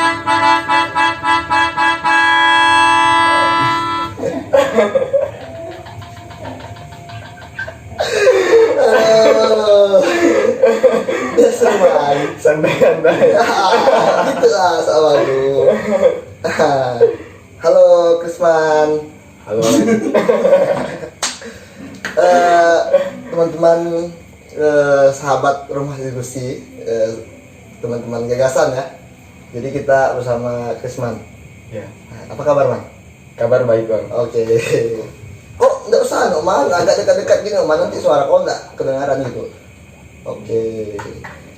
Biasa main. Santai-santai. Gitu lah sama lu. Halo Krisman. Halo. Teman-teman sahabat rumah diskusi, teman-teman gagasan ya. Jadi kita bersama Krisman. Ya. Apa kabar Man? Kabar baik bang. Oke. Kok nggak usah Man, agak dekat-dekat gini Man, nanti suara kau nggak kedengaran gitu. Oke.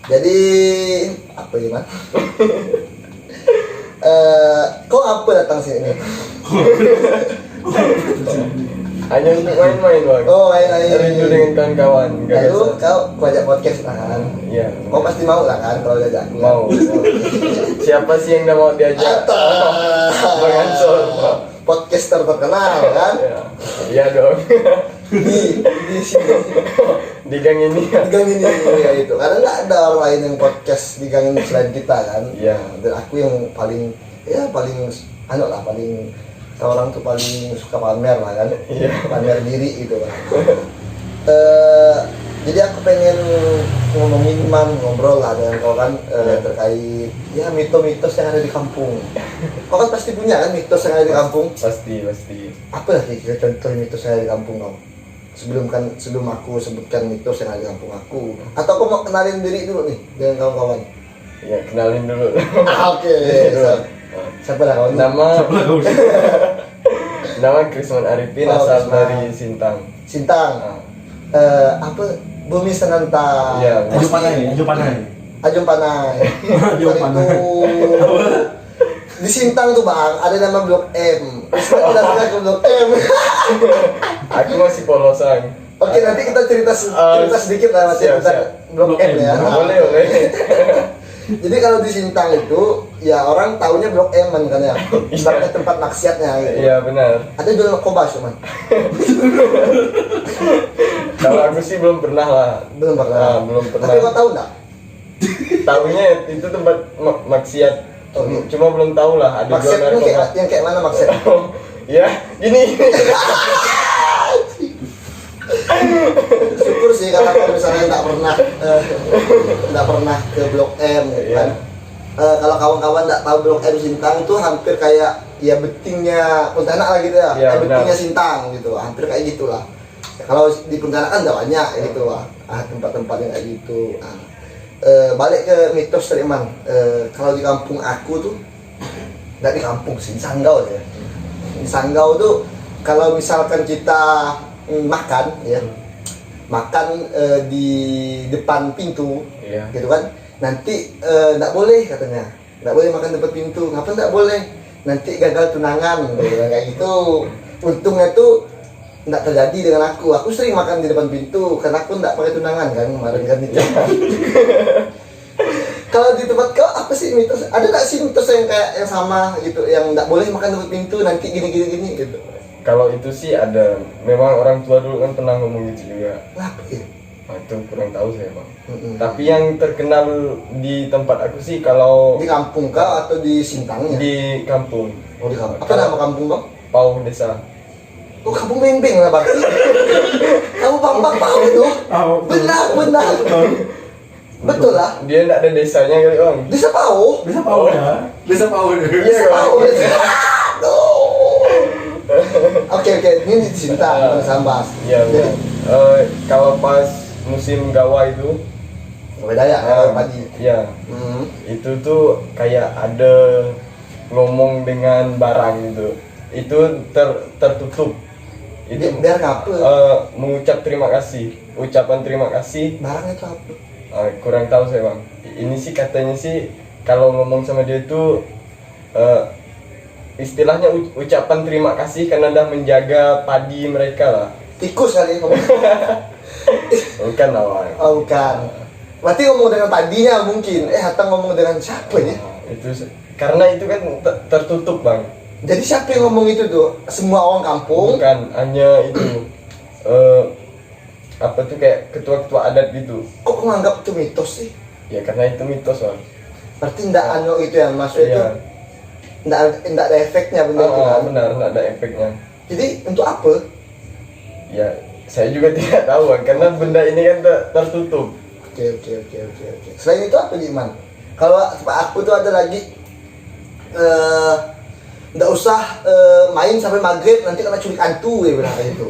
Jadi apa ya Man? Kok apa datang sini? Hanya untuk main-main bang. Oh main-main. Rindu dengan kawan-kawan. Lalu kau ajak podcast kan? Iya. Kau pasti mau lah kan kalau diajak aku? Mau. Siapa sih yang nggak mau diajak? Bang Ansor. Podcaster terkenal kan? Iya dong. Di sini. Di gang ini ya. Di gang ini ya itu. Karena nggak ada orang lain yang podcast di gang ini selain kita kan? Iya. Dan aku yang paling paling orang tuh paling suka pamer lah kan? Iya. Pamer diri gitu kan. Jadi aku pengen ngomongin ngobrol lah dengan kau kan terkait ya mitos yang ada di kampung. Kau kan pasti punya kan mitos yang ada di kampung? Pasti. Apa lah kira contoh mitos yang ada di kampung kau? Sebelum aku sebutkan mitos yang ada di kampung aku. Atau kau mau kenalin diri dulu nih dengan kawan-kawan? Ya kenalin dulu. Oke. Siapa lah kawan? Nama Krisman Arifin, asal dari Sintang. Sintang. Apa? Bumi Senanta. Iya. Ajung Panai. Di Sintang tuh bang, ada nama Blok M. Kita ke Blok M. Aku masih polosan. Oke, nanti kita cerita sedikit lah cerita Blok M ya. Boleh. Jadi kalau di Sintang itu, ya orang taunya Blok M kan ya. Sebagai tempat maksiatnya gitu. Iya benar. Ada jual narkoba cuman. Kalau aku sih belum pernah lah. Belum pernah. Tapi kau tahu nggak? Taunya itu tempat maksiat. Cuma belum tahu lah ada jual Maksiat itu narkoba. yang kayak mana maksiat? Ya, gini. Syukur sih karena kalau misalnya nggak pernah ke Blok M gitu kan. Kalau kawan-kawan nggak tahu Blok M Sintang itu hampir kayak ya betingnya Pontianak lah gitu ya. Iya, Betingnya Sintang gitu, hampir kayak gitulah. Ya, kalau di Pontianak kan nggak banyak gitu lah. Tempat-tempat yang kayak gitu. Balik ke mitos tadi Man. Kalau di kampung aku tuh nggak di kampung sih, di Sanggau ya. Di Sanggau tuh kalau misalkan kita makan di depan pintu gitu kan, nanti nggak boleh katanya, nggak boleh makan depan pintu. Ngapa nggak boleh? Nanti gagal tunangan gitu, kayak gitu. Untungnya tuh nggak terjadi dengan aku sering makan di depan pintu karena aku nggak pakai tunangan kan kemarin kan itu. Kalau di tempat kau apa sih mitos? Ada nggak sih mitos yang kayak yang sama gitu, yang nggak boleh makan depan pintu nanti gini gitu? Kalau itu sih ada, memang orang tua dulu kan pernah ngomong gitu juga. Apa ya? Nah, itu kurang tahu saya bang. Tapi yang terkenal di tempat aku sih kalau Di kampung kau atau di Sintangnya? di kampung. Oh di kampung. Apa nama kampung bang? Pauh Desa. Oh kampung Beng lah bang. Kamu bang Pau itu? Benar. Betul lah. Dia enggak ada desanya kali bang. Desa Pau. Desa Pau ya. Desa Pau. Desa Pau. Oke, ini di Sintang, Sambas. Iya. Kalau pas musim gawa itu beda ya, padi. Iya. Itu tuh kayak ada ngomong dengan barang gitu. Itu tertutup. Itu Biar ngapa? Mengucap terima kasih. Ucapan terima kasih. Barang itu apa? Kurang tahu saya bang. Ini sih katanya sih kalau ngomong sama dia itu istilahnya ucapan terima kasih karena udah menjaga padi mereka lah. Tikus kali ngomong. Bukan lah bang. Oh bukan. Berarti ngomong dengan padinya mungkin. Hatta ngomong dengan siapa ya? Itu karena itu kan tertutup bang. Jadi siapa yang ngomong itu tuh? Semua orang kampung? Bukan, hanya itu apa tuh kayak ketua-ketua adat gitu. Kok menganggap itu mitos sih? Ya karena itu mitos bang. Berarti ndak anu itu yang maksud itu Iya. ndak ada efeknya benda itu kan. Benar, nggak ada efeknya. Jadi untuk apa? Ya, saya juga tidak tahu kan, karena benda ini kan tertutup. Oke. Selain itu apa Iman? Kalau aku tuh ada lagi nggak usah main sampai maghrib nanti kena culik hantu ya bilang kayak gitu.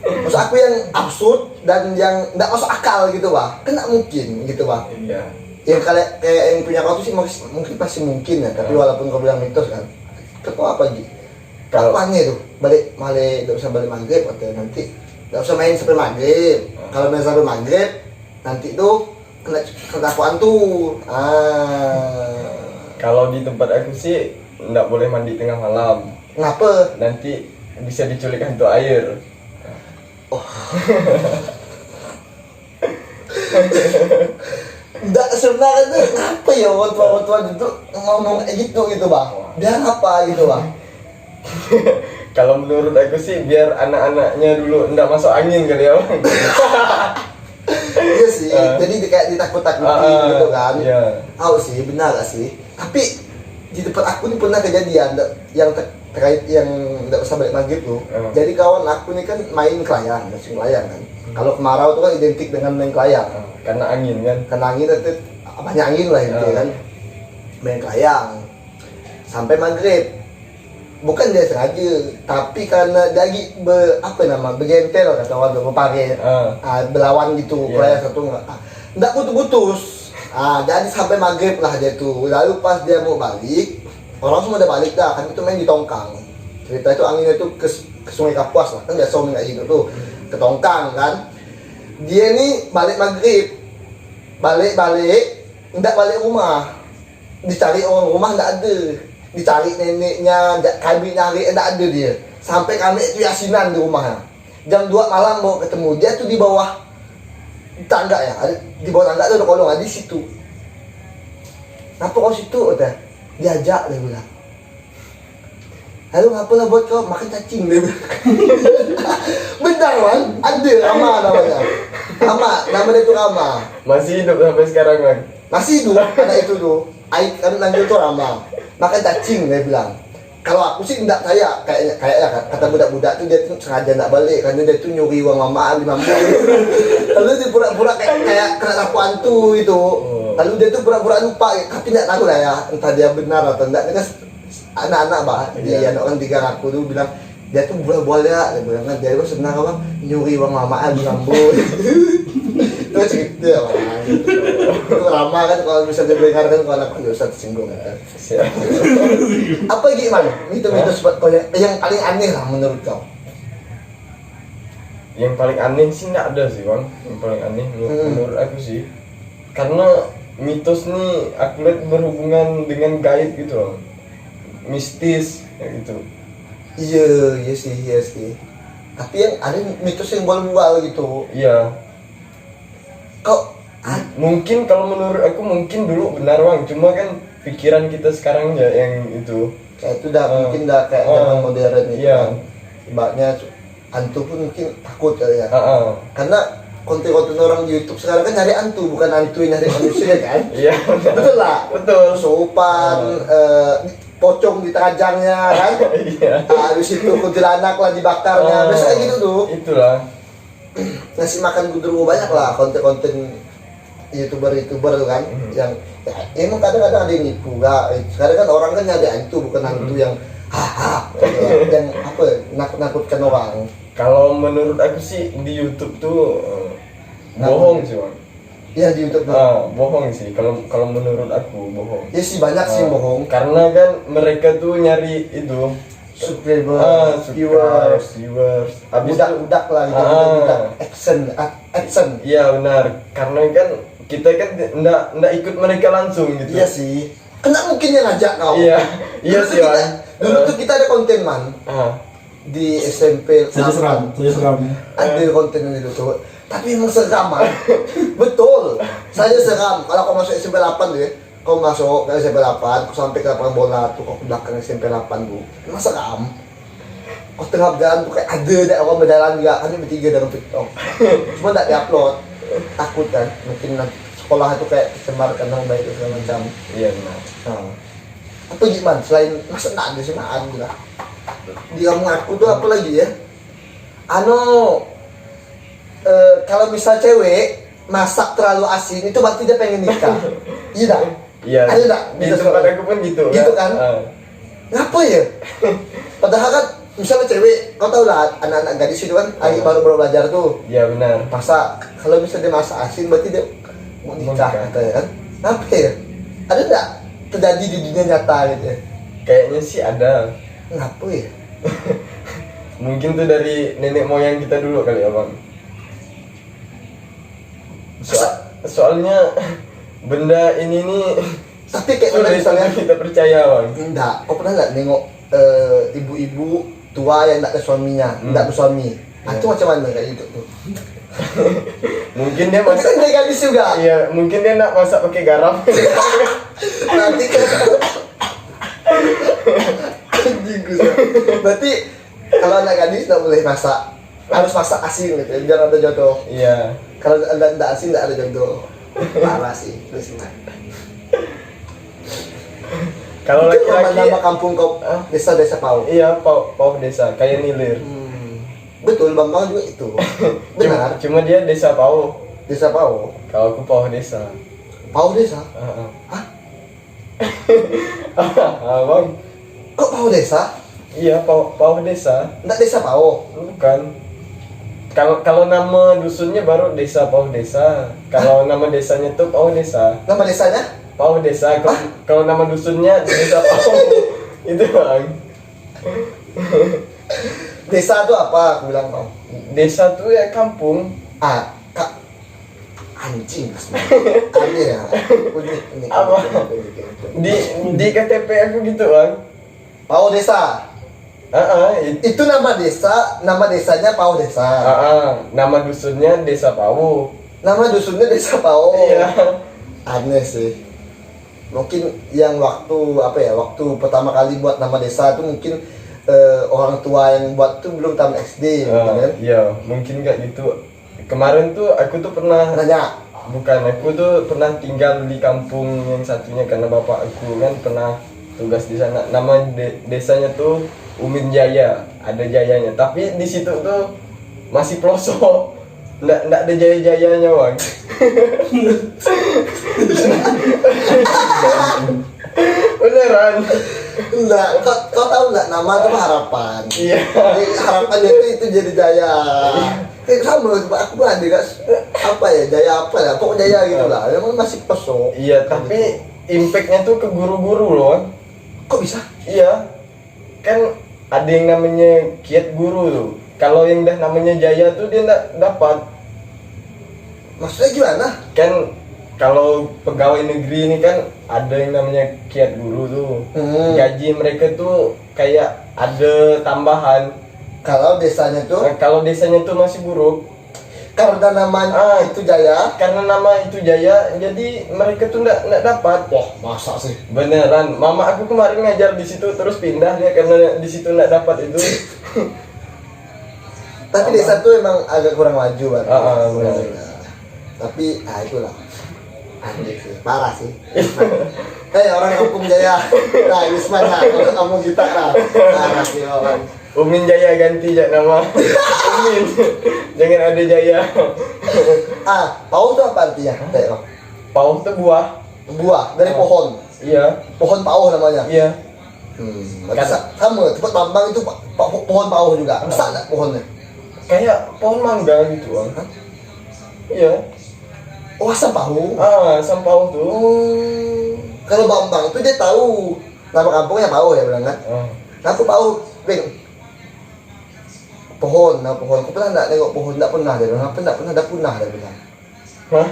Maksud aku yang absurd dan yang nggak masuk akal gitu bah, kan nggak mungkin gitu bah. Iya. Yang kayak yang punya kau tuh sih mungkin pasti mungkin ya, tapi walaupun kau bilang mitos kan, kau apa Ji? Kalau- Kapannya tuh balik nggak usah balik maghrib atau nanti nggak usah main sampai maghrib. Kalau main sampai maghrib nanti tuh kena dakwaan tuh. Kalau di tempat aku sih nggak boleh mandi tengah malam. Kenapa? Nanti bisa diculik hantu air. Nggak sebenarnya tuh kenapa ya orang tua itu ngomong kayak gitu bang? Biar apa gitu bang? Kalau menurut aku sih biar anak-anaknya dulu nggak masuk angin kali ya bang. Iya sih, jadi kayak ditakut-takutin gitu kan. Iya. Tahu sih, benar gak sih? Tapi di tempat aku nih pernah kejadian yang terkait yang nggak usah balik maghrib tuh. Jadi kawan aku nih kan main kelayang, musim kelayang kan. Kalau kemarau tuh kan identik dengan main kelayang. Karena angin kan. Karena angin itu banyak angin lah intinya kan. Main kelayang sampai maghrib. Bukan dia sengaja, tapi karena dia lagi bergentel kata orang tuh, berpakai berlawan gitu, kelayang satu nggak putus-putus. Jadi sampai maghrib lah dia tuh. Lalu pas dia mau balik, orang semua udah balik dah, kan itu main di Tongkang. Cerita itu anginnya tuh ke Sungai Kapuas lah, kan biasa main kayak gitu tuh, ke Tongkang kan. Dia nih balik maghrib, balik, nggak balik rumah, dicari orang rumah nggak ada, dicari neneknya, kami nyari nggak ada dia. Sampai kami itu yasinan di rumahnya. Jam 2 malam mau ketemu dia tuh di bawah tangga ya, di bawah tangga tuh ada kolong, di situ. Kenapa kau situ udah? Diajak dia bilang. Lalu ngapalah buat kau makan cacing dia bilang. Benar man, ada Rama namanya. Nama dia tuh Rama. Masih hidup sampai sekarang bang. Masih hidup anak itu tuh. Aik kan nanggil tuh Rama. Makan cacing dia bilang. Kalau aku sih enggak saya kayaknya kata budak-budak tuh dia tuh sengaja enggak balik karena dia tuh nyuri uang mama 50. Lalu dia pura-pura kayak kena sapu hantu itu. Lalu dia tuh pura-pura lupa, tapi enggak tahu lah ya entah dia benar atau enggak. Ini kan anak-anak bah, dia anak orang tiga aku tuh bilang dia tuh bola-bola dia bilang kan dia tuh sebenarnya bang nyuri uang mama 50. Itu cerita bang. Itu lama kan kalau bisa didengarkan kalau anak nggak usah tersinggung kan. Siap. Apa gimana? Mitos-mitos kau yang paling aneh lah menurut kau? Yang paling aneh sih nggak ada sih bang. Yang paling aneh menurut aku sih, karena mitos nih aku lihat berhubungan dengan gaib gitu loh, mistis kayak gitu. Iya sih. Tapi yang ada mitos yang bual-bual gitu. Iya. Kau Mungkin kalau menurut aku mungkin dulu benar bang, cuma kan pikiran kita sekarang ya yang itu. kayak itu dah mungkin dah kayak zaman modern itu iya. kan. Ibaratnya hantu pun mungkin takut kali ya. Karena konten-konten orang di YouTube sekarang kan nyari hantu, bukan hantu yang nyari manusia kan. Iya. Betul lah. Betul. Sopan, pocong di terajangnya kan. Iya. Habis itu kuntilanak lah dibakarnya. Biasanya gitu tuh. Itulah. Ngasih makan gudru banyak lah konten-konten youtuber kan yang ya, emang kadang-kadang ada yang nipu gak. Sekarang kan orang kan nyari hantu bukan hantu yang yang apa nakut-nakutkan orang. Kalau menurut aku sih di YouTube tuh bohong sih bang. Ya di YouTube Bohong sih. Kalau menurut aku bohong. ya sih banyak sih yang bohong. Karena kan mereka tuh nyari itu Subscriber, viewers, Abis budak-budak lah gitu, budak action. Iya benar. Karena kan kita kan ndak ikut mereka langsung gitu. Iya sih. Kena mungkin yang ngajak kau. Iya sih bang. Dulu tuh kita ada konten man di SMP. Saya seram. Ada konten itu tuh. Tapi emang seram man. Betul. Saya seram. Kalau kau masuk SMP 8 tuh ya, kau masuk ke SMP 8, kau sampai ke lapangan bola tuh, kau ke belakang SMP 8 tuh, emang seram. Kau tengah berjalan tuh kayak ada orang berjalan juga, kami bertiga dalam TikTok. Cuma nggak diupload, takut kan, mungkin nanti sekolah itu kayak tercemarkan nama baik itu segala macam. Iya benar. Nah, apa gimana selain masa nggak ada sunaan juga di kampung aku tuh apa lagi ya, kalau misal cewek masak terlalu asin itu berarti dia pengen nikah. Iya tak? Iya. Ada tak? Di tempat aku pun gitu. Gitu kan? Ngapa ya? Padahal kan misalnya cewek, kau tau lah anak-anak gadis itu kan lagi baru belajar tuh. Iya benar. Masak, kalau misalnya dia masak asin berarti dia mau nikah katanya kan? Ngapa ya? Ada nggak terjadi di dunia nyata gitu ya? Kayaknya sih ada. Ngapa ya? Mungkin tuh dari nenek moyang kita dulu kali ya bang. Soalnya benda ini nih Tapi kayak mana sulit misalnya untuk kita percaya bang. enggak, kau pernah nggak nengok ibu-ibu tua yang nggak ada suaminya, nggak bersuami? Itu macam mana kayak gitu tuh? Mungkin dia Tapi masak. kan dia gadis juga. Iya, mungkin dia nak masak pakai garam. Nanti kan anjing gue. Berarti kalau anak gadis nggak boleh masak, harus masak asin gitu, biar ada jodoh. Iya. Kalau nggak asin nggak ada jodoh. Parah sih, terus gimana? Kalau Itu laki-laki, nama kampung kau, desa-desa Pau. iya pau desa, kayak Nilir. Betul, Bambang juga itu. Benar, Cuma dia desa Pau. desa Pau. Kalau aku Pau desa. Pau desa? Hah? Bang. Kok Pau desa? Iya, Pau desa. Nggak desa Pau. Bukan. Kalau nama dusunnya baru desa Pau desa. Kalau nama desanya tuh Pau desa. Nama desanya? Pau desa. Kalau nama dusunnya desa Pau. Itu bang. Desa itu apa? Aku bilang kau. Desa tuh ya kampung. Kak. Anjing. Aneh ya. Unik. Apa? Di KTP aku gitu bang. Pau desa. Itu. Itu nama desa, nama desanya Pau desa. Nama dusunnya desa Pau. Nama dusunnya desa Pau. Iya. Aneh sih. Mungkin yang waktu pertama kali buat nama desa itu mungkin orang tua yang buat tuh belum tamat SD, kan? Iya, mungkin nggak gitu. Kemarin tuh aku tuh pernah Nanya. bukan, aku tuh pernah tinggal di kampung yang satunya karena bapak aku kan pernah tugas di sana. Nama desanya tuh Umin Jaya, ada jayanya. Tapi di situ tuh masih pelosok. Nggak ada jaya-jayanya, Bang. Beneran. Enggak, kau tahu nggak nama itu harapan. Iya. Jadi harapannya itu jadi jaya. Sama aku ada gak apa ya jaya apa ya, pokok jaya gitu lah. Emang masih pelosok. Iya, tapi impactnya tuh ke guru-guru loh. Kok bisa? Iya, kan ada yang namanya kiat guru tuh. Kalau yang dah namanya jaya tuh dia nggak dapat. Maksudnya gimana? Kan kalau pegawai negeri ini kan ada yang namanya kiat guru tuh. Gaji mereka tuh kayak ada tambahan. Kalau desanya tuh, Nah, kalau desanya tuh masih buruk. karena namanya itu jaya. Karena nama itu jaya, jadi mereka tuh nggak dapat. Wah, masa sih? Beneran, mama aku kemarin ngajar di situ terus pindah dia karena di situ nggak dapat itu. Tapi desa tuh emang agak kurang maju kan. Benar. Tapi itulah. Anjir sih, parah sih. Hei orang kampung Jaya. Nah, Wisman lah, orang kampung kita lah. Parah sih orang. Umin Jaya ganti jak nama. Umin. Jangan ada Jaya. Pau tuh apa artinya? Kayak Pau itu buah. buah dari pohon. Iya. Pohon pau namanya. Iya. Sama, tempat Bambang itu pohon pau juga. Besar enggak pohonnya? Kayak pohon mangga gitu, Bang. Iya. Oh, asam pau. Asam pau tuh. Kalau Bambang itu dia tahu nama kampungnya pau ya bilang kan. Aku pau, Bing. Pohon, nah pohon. Aku pernah nggak nengok pohon? Nggak pernah dia bilang. Nggak pernah, dah punah dia bilang. Hah?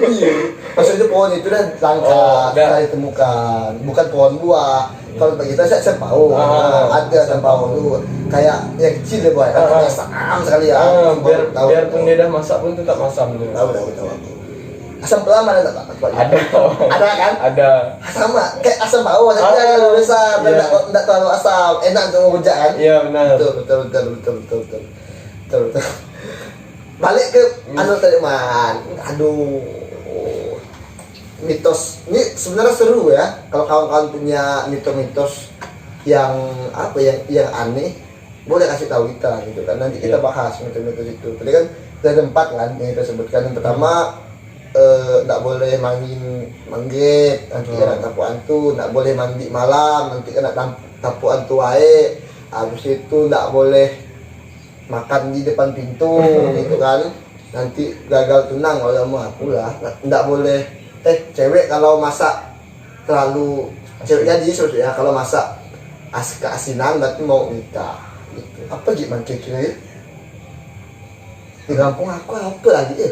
Iya. Maksudnya pohon itu dah langka, sudah ditemukan. Bukan pohon buah. Kalau bagi kita saya pau. Ada asam pau tuh. Kayak yang kecil deh boy. Asam sekali ya. Biarpun dia dah masak pun tetap masam tuh. Tahu. Asam pelan mana tak? Ada. Ada kan? Ada. Sama kayak asam pau, tapi kalau besar, tidak terlalu asam, enak untuk ngejak kan? Iya benar. Betul. balik ke anu tadi man. Aduh, mitos ini sebenarnya seru ya kalau kawan-kawan punya mitos-mitos yang apa yang aneh, boleh kasih tahu kita gitu kan, nanti kita bahas mitos-mitos itu. Tadi kan ada 4 kan yang kita sebutkan. Yang pertama nggak boleh manggit, nanti kena tapu hantu. Nggak boleh mandi malam, nanti kena tapu hantu wae. Habis itu nggak boleh makan di depan pintu gitu kan, nanti gagal tunang kalau mau aku lah. Nggak boleh cewek kalau masak terlalu cewek jadi ya, kalau masak keasinan berarti mau nikah gitu. Apa gimana kira-kira ya? Di kampung aku apa lagi ya?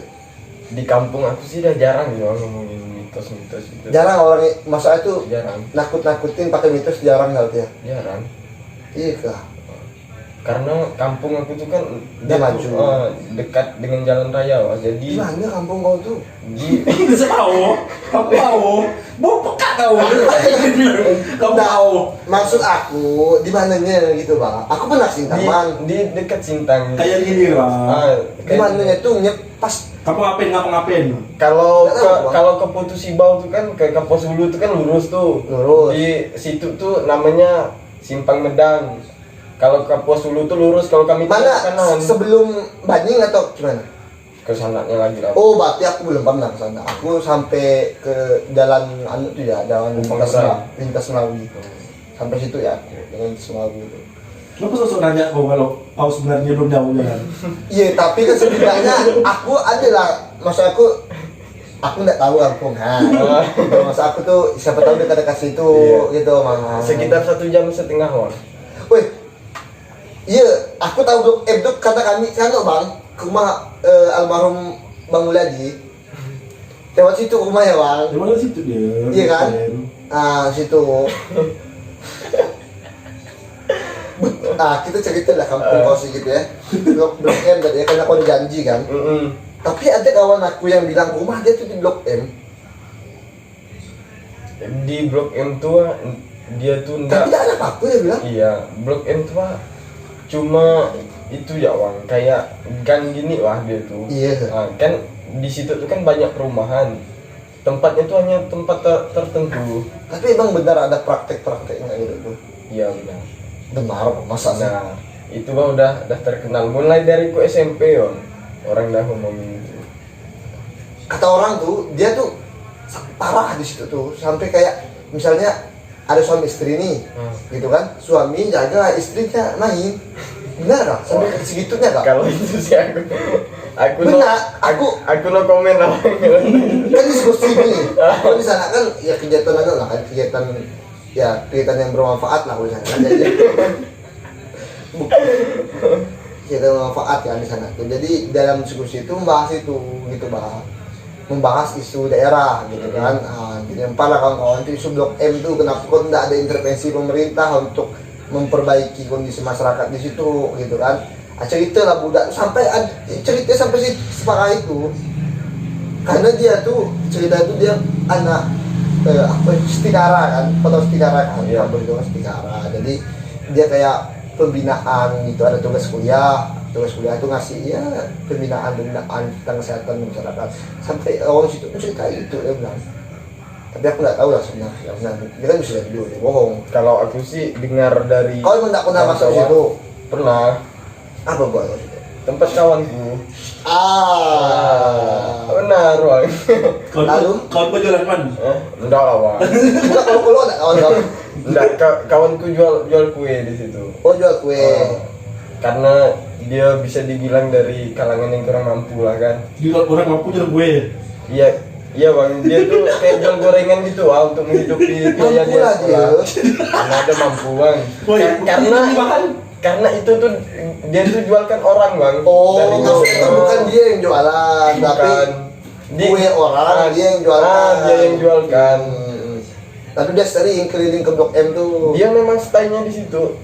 Di kampung aku sih udah jarang ya ngomongin mitos-mitos gitu. Jarang orang masalah itu Jarang. nakut-nakutin pakai mitos, jarang kali ya. Jarang. Iya kah? Karena kampung aku tuh kan Dia maju. dekat dengan jalan raya, Wak. Jadi Di mana kampung kau tuh? di Bisa tahu, kamu tahu, mau pekat tahu, kamu Nah, tahu. maksud aku di mananya gitu bang? Aku pernah Sintang bang. di dekat Sintang. Kayak gini lah. Di mananya tuh pas Kamu ngapain? Kalau Nggak tahu, Bang. kalau ke Putu Sibau tuh kan ke Pos Hulu tuh kan lurus tuh. Lurus. Di situ tuh namanya Simpang Medang. Kalau ke Pos Hulu tuh lurus, kalau kami tuh mana ke kanan. sebelum Banying atau gimana? Ke sananya lagi lah. Oh, berarti aku belum pernah ke sana. Aku sampai ke jalan anu tuh ya, jalan lintas Melawi. Sampai situ ya aku dengan Melawi itu. Kenapa sosok nanya kau kalau kau sebenarnya belum jauh jalan? Iya, tapi kan setidaknya aku adalah masa aku nggak tahu kampung kan. Masa aku tuh siapa tahu dekat-dekat situ gitu, Mang. Sekitar 1,5 jam, Wan. Wih, iya, aku tahu Blok M tuh kata kami kan bang, ke rumah almarhum Bang Mulyadi. Lewat situ rumahnya bang. Di mana situ dia? Iya kan? Situ. Kita cerita lah kampung kau sih gitu ya. Blok M tadi ya, karena kau ada janji kan. Tapi ada kawan aku yang bilang rumah dia tuh di Blok M. Di Blok M tuh dia tuh Tapi enggak. tidak ada apa-apa dia bilang. Iya, Blok M tuh cuma itu ya, Wang, kayak gang gini wah dia tuh. Iya. Nah, kan di situ tuh kan banyak perumahan. Tempatnya tuh hanya tempat tertentu. Tapi emang benar ada praktek-prakteknya gitu tuh. Iya benar. Benar, masa sih? Nah, itu mah udah terkenal mulai dari ku SMP, Wang. Orang dah ngomongin itu. Kata orang tuh dia tuh parah di situ tuh, sampai kayak misalnya ada suami istri nih, gitu kan, suami jaga istrinya main, benar kak? Sampai segitunya kak? Kalau itu sih aku Benar, aku no komen lah. Kan diskusi nih, kalau di sana kan ya kegiatan lah kan, kegiatan yang bermanfaat lah di sana kan, jadi kegiatan bermanfaat kan di sana tuh. Jadi dalam diskusi itu membahas itu gitu bang, membahas isu daerah gitu kan. Jadi para kawan-kawan itu isu Blok M tuh kenapa kok tidak ada intervensi pemerintah untuk memperbaiki kondisi masyarakat di situ gitu kan. Cerita lah budak sampai cerita sampai si separah itu, karena dia tuh cerita itu dia anak Stikara kan, foto Stikara kan, Iya. itu Stikara. Jadi dia kayak pembinaan gitu, ada tugas kuliah itu ngasih ya pembinaan tentang kesehatan masyarakat. Sampai orang situ pun cerita itu dia bilang. Tapi aku nggak tahu lah sebenarnya. Dia kan bisa jadi dia bohong. Kalau aku sih dengar dari Kau emang nggak pernah masuk kawan-kawan. situ? Pernah. Apa buat kau situ? Tempat kawanku. Benar, Wang. Lalu? Kau jualan man? Enggak lah, Wang. Enggak, kalau ada kawan-kawan. Enggak, kawanku jual kue di situ. Oh, jual kue. Karena dia bisa dibilang dari kalangan yang kurang mampu lah kan. Di orang mampu jual gue. Iya Bang, dia tuh kayak jual gorengan gitu untuk menghidupi biaya Mampu dia lah dia. sekolah. Karena ada mampu Bang. Woi, Karena itu tuh dia tuh jualkan orang Bang. Oh, maksudnya bukan dia yang jualan, tapi kue orang dia yang jualkan. Dia yang jualkan. Tapi dia sering keliling ke Blok M tuh. Dia memang stay-nya di situ.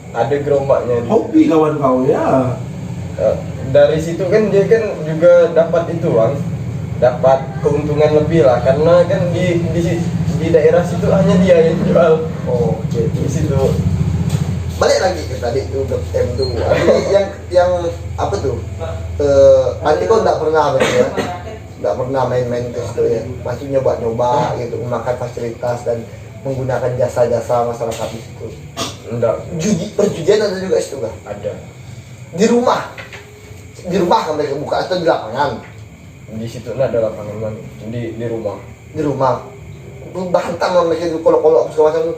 Ada gerobaknya. Hobi kawan kau ya. Dari situ kan dia kan juga dapat itu Bang. Dapat keuntungan lebih lah karena kan di daerah situ hanya dia yang jual. Oh, Di situ. balik lagi ke tadi tuh Blok M tuh. Yang apa tuh? Nanti kau nggak pernah berarti ya? Nggak pernah main-main ke situ ya? Masih nyoba-nyoba gitu, memakai fasilitas dan menggunakan jasa-jasa masyarakat di situ. Enggak, Perjudian ada juga situ kan? ada. Di rumah kan mereka buka atau di lapangan? Di situ ada lapangan man. Di rumah. Di rumah. Bahan tambah mereka itu kolok-kolok segala macam.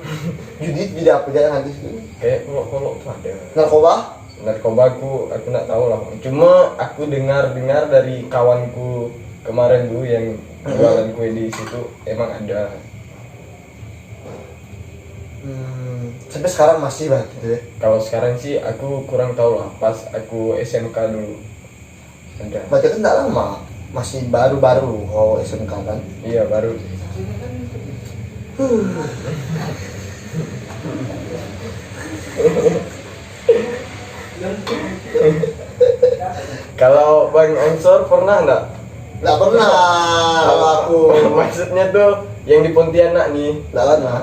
Judi tidak apa aja nanti situ. Kayak kolok-kolok tuh ada. Narkoba? Narkoba aku nggak tahu lah. Cuma aku dengar dari kawanku kemarin dulu yang jualan kue di situ emang ada. Sampai sekarang masih banget gitu ya. Kalau sekarang sih aku kurang tahu lah. Pas aku SMK dulu ada. Berarti kan tidak lama, masih baru-baru SMK kan. Iya baru. Kalau Bang Ensor pernah enggak? Nggak pernah kalau aku. Maksudnya tuh yang di Pontianak nih. Nggak pernah.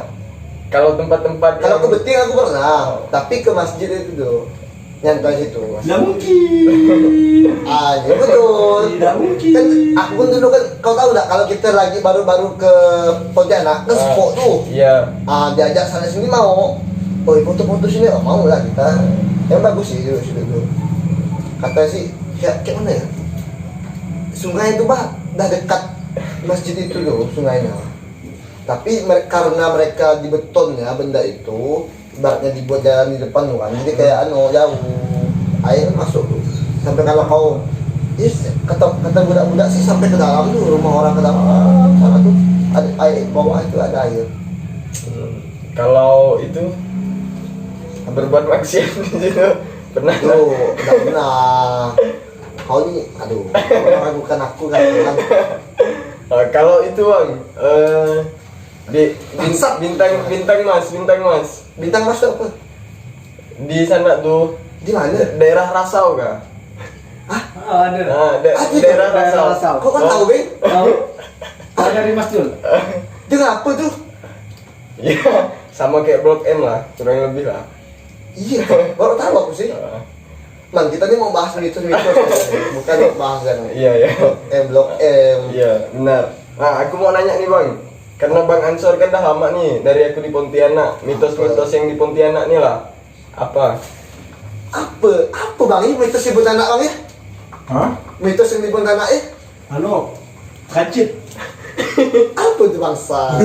Kalau tempat-tempat Kalau yang- ke Beting aku pernah, tapi ke masjid itu tuh nyantai situ. Tidak mungkin. Ya betul. Tidak mungkin. Kan aku pun dulu kan, kau tahu nggak kalau kita lagi baru-baru ke Pontianak, ke Spok tuh. Iya. Diajak sana sini mau. Oh, foto-foto sini, oh, mau lah kita. Yang bagus sih dulu situ tuh. Kata sih, kayak mana ya? Sungai itu bah, dah dekat masjid itu tuh sungainya. Tapi karena mereka di beton ya benda itu, ibaratnya dibuat jalan di depan tuh kan. Jadi kayak jauh, air masuk tuh. Sampai kalau kau, kata budak-budak sih sampai ke dalam tuh, rumah orang ke dalam sana tuh ada air, bawah itu ada air. Kalau itu berbuat maksiat di situ pernah nggak? Tuh, nggak pernah. Kau nih, aduh, bukan aku kan. Kalau itu Bang, Bangsat. bintang mas Bintang masuk apa? di sana tuh Di mana? daerah Rasau kah? Ada. Nah, Ada daerah daerah Rasau. Rasau. Kau kan tahu, Bang? Tahu? Tahu dari Mas Jul? Dia ngapa tuh? Iya, sama kayak Blok M lah, kurang lebih lah. Iya, baru tahu aku sih. Man, kita nih mau bahas mitos-mitos, bukan mau bahas yang Iya ya. Blok M. Iya, benar. Nah, aku mau nanya nih Bang. Karena Bang Ansor kan dah lama nih dari aku di Pontianak. Mitos-mitos yang di Pontianak nih lah. Apa? Apa Bang ini mitos di Pontianak Bang ya? Hah? Mitos yang di Pontianak Kancit. Apa tuh bangsa?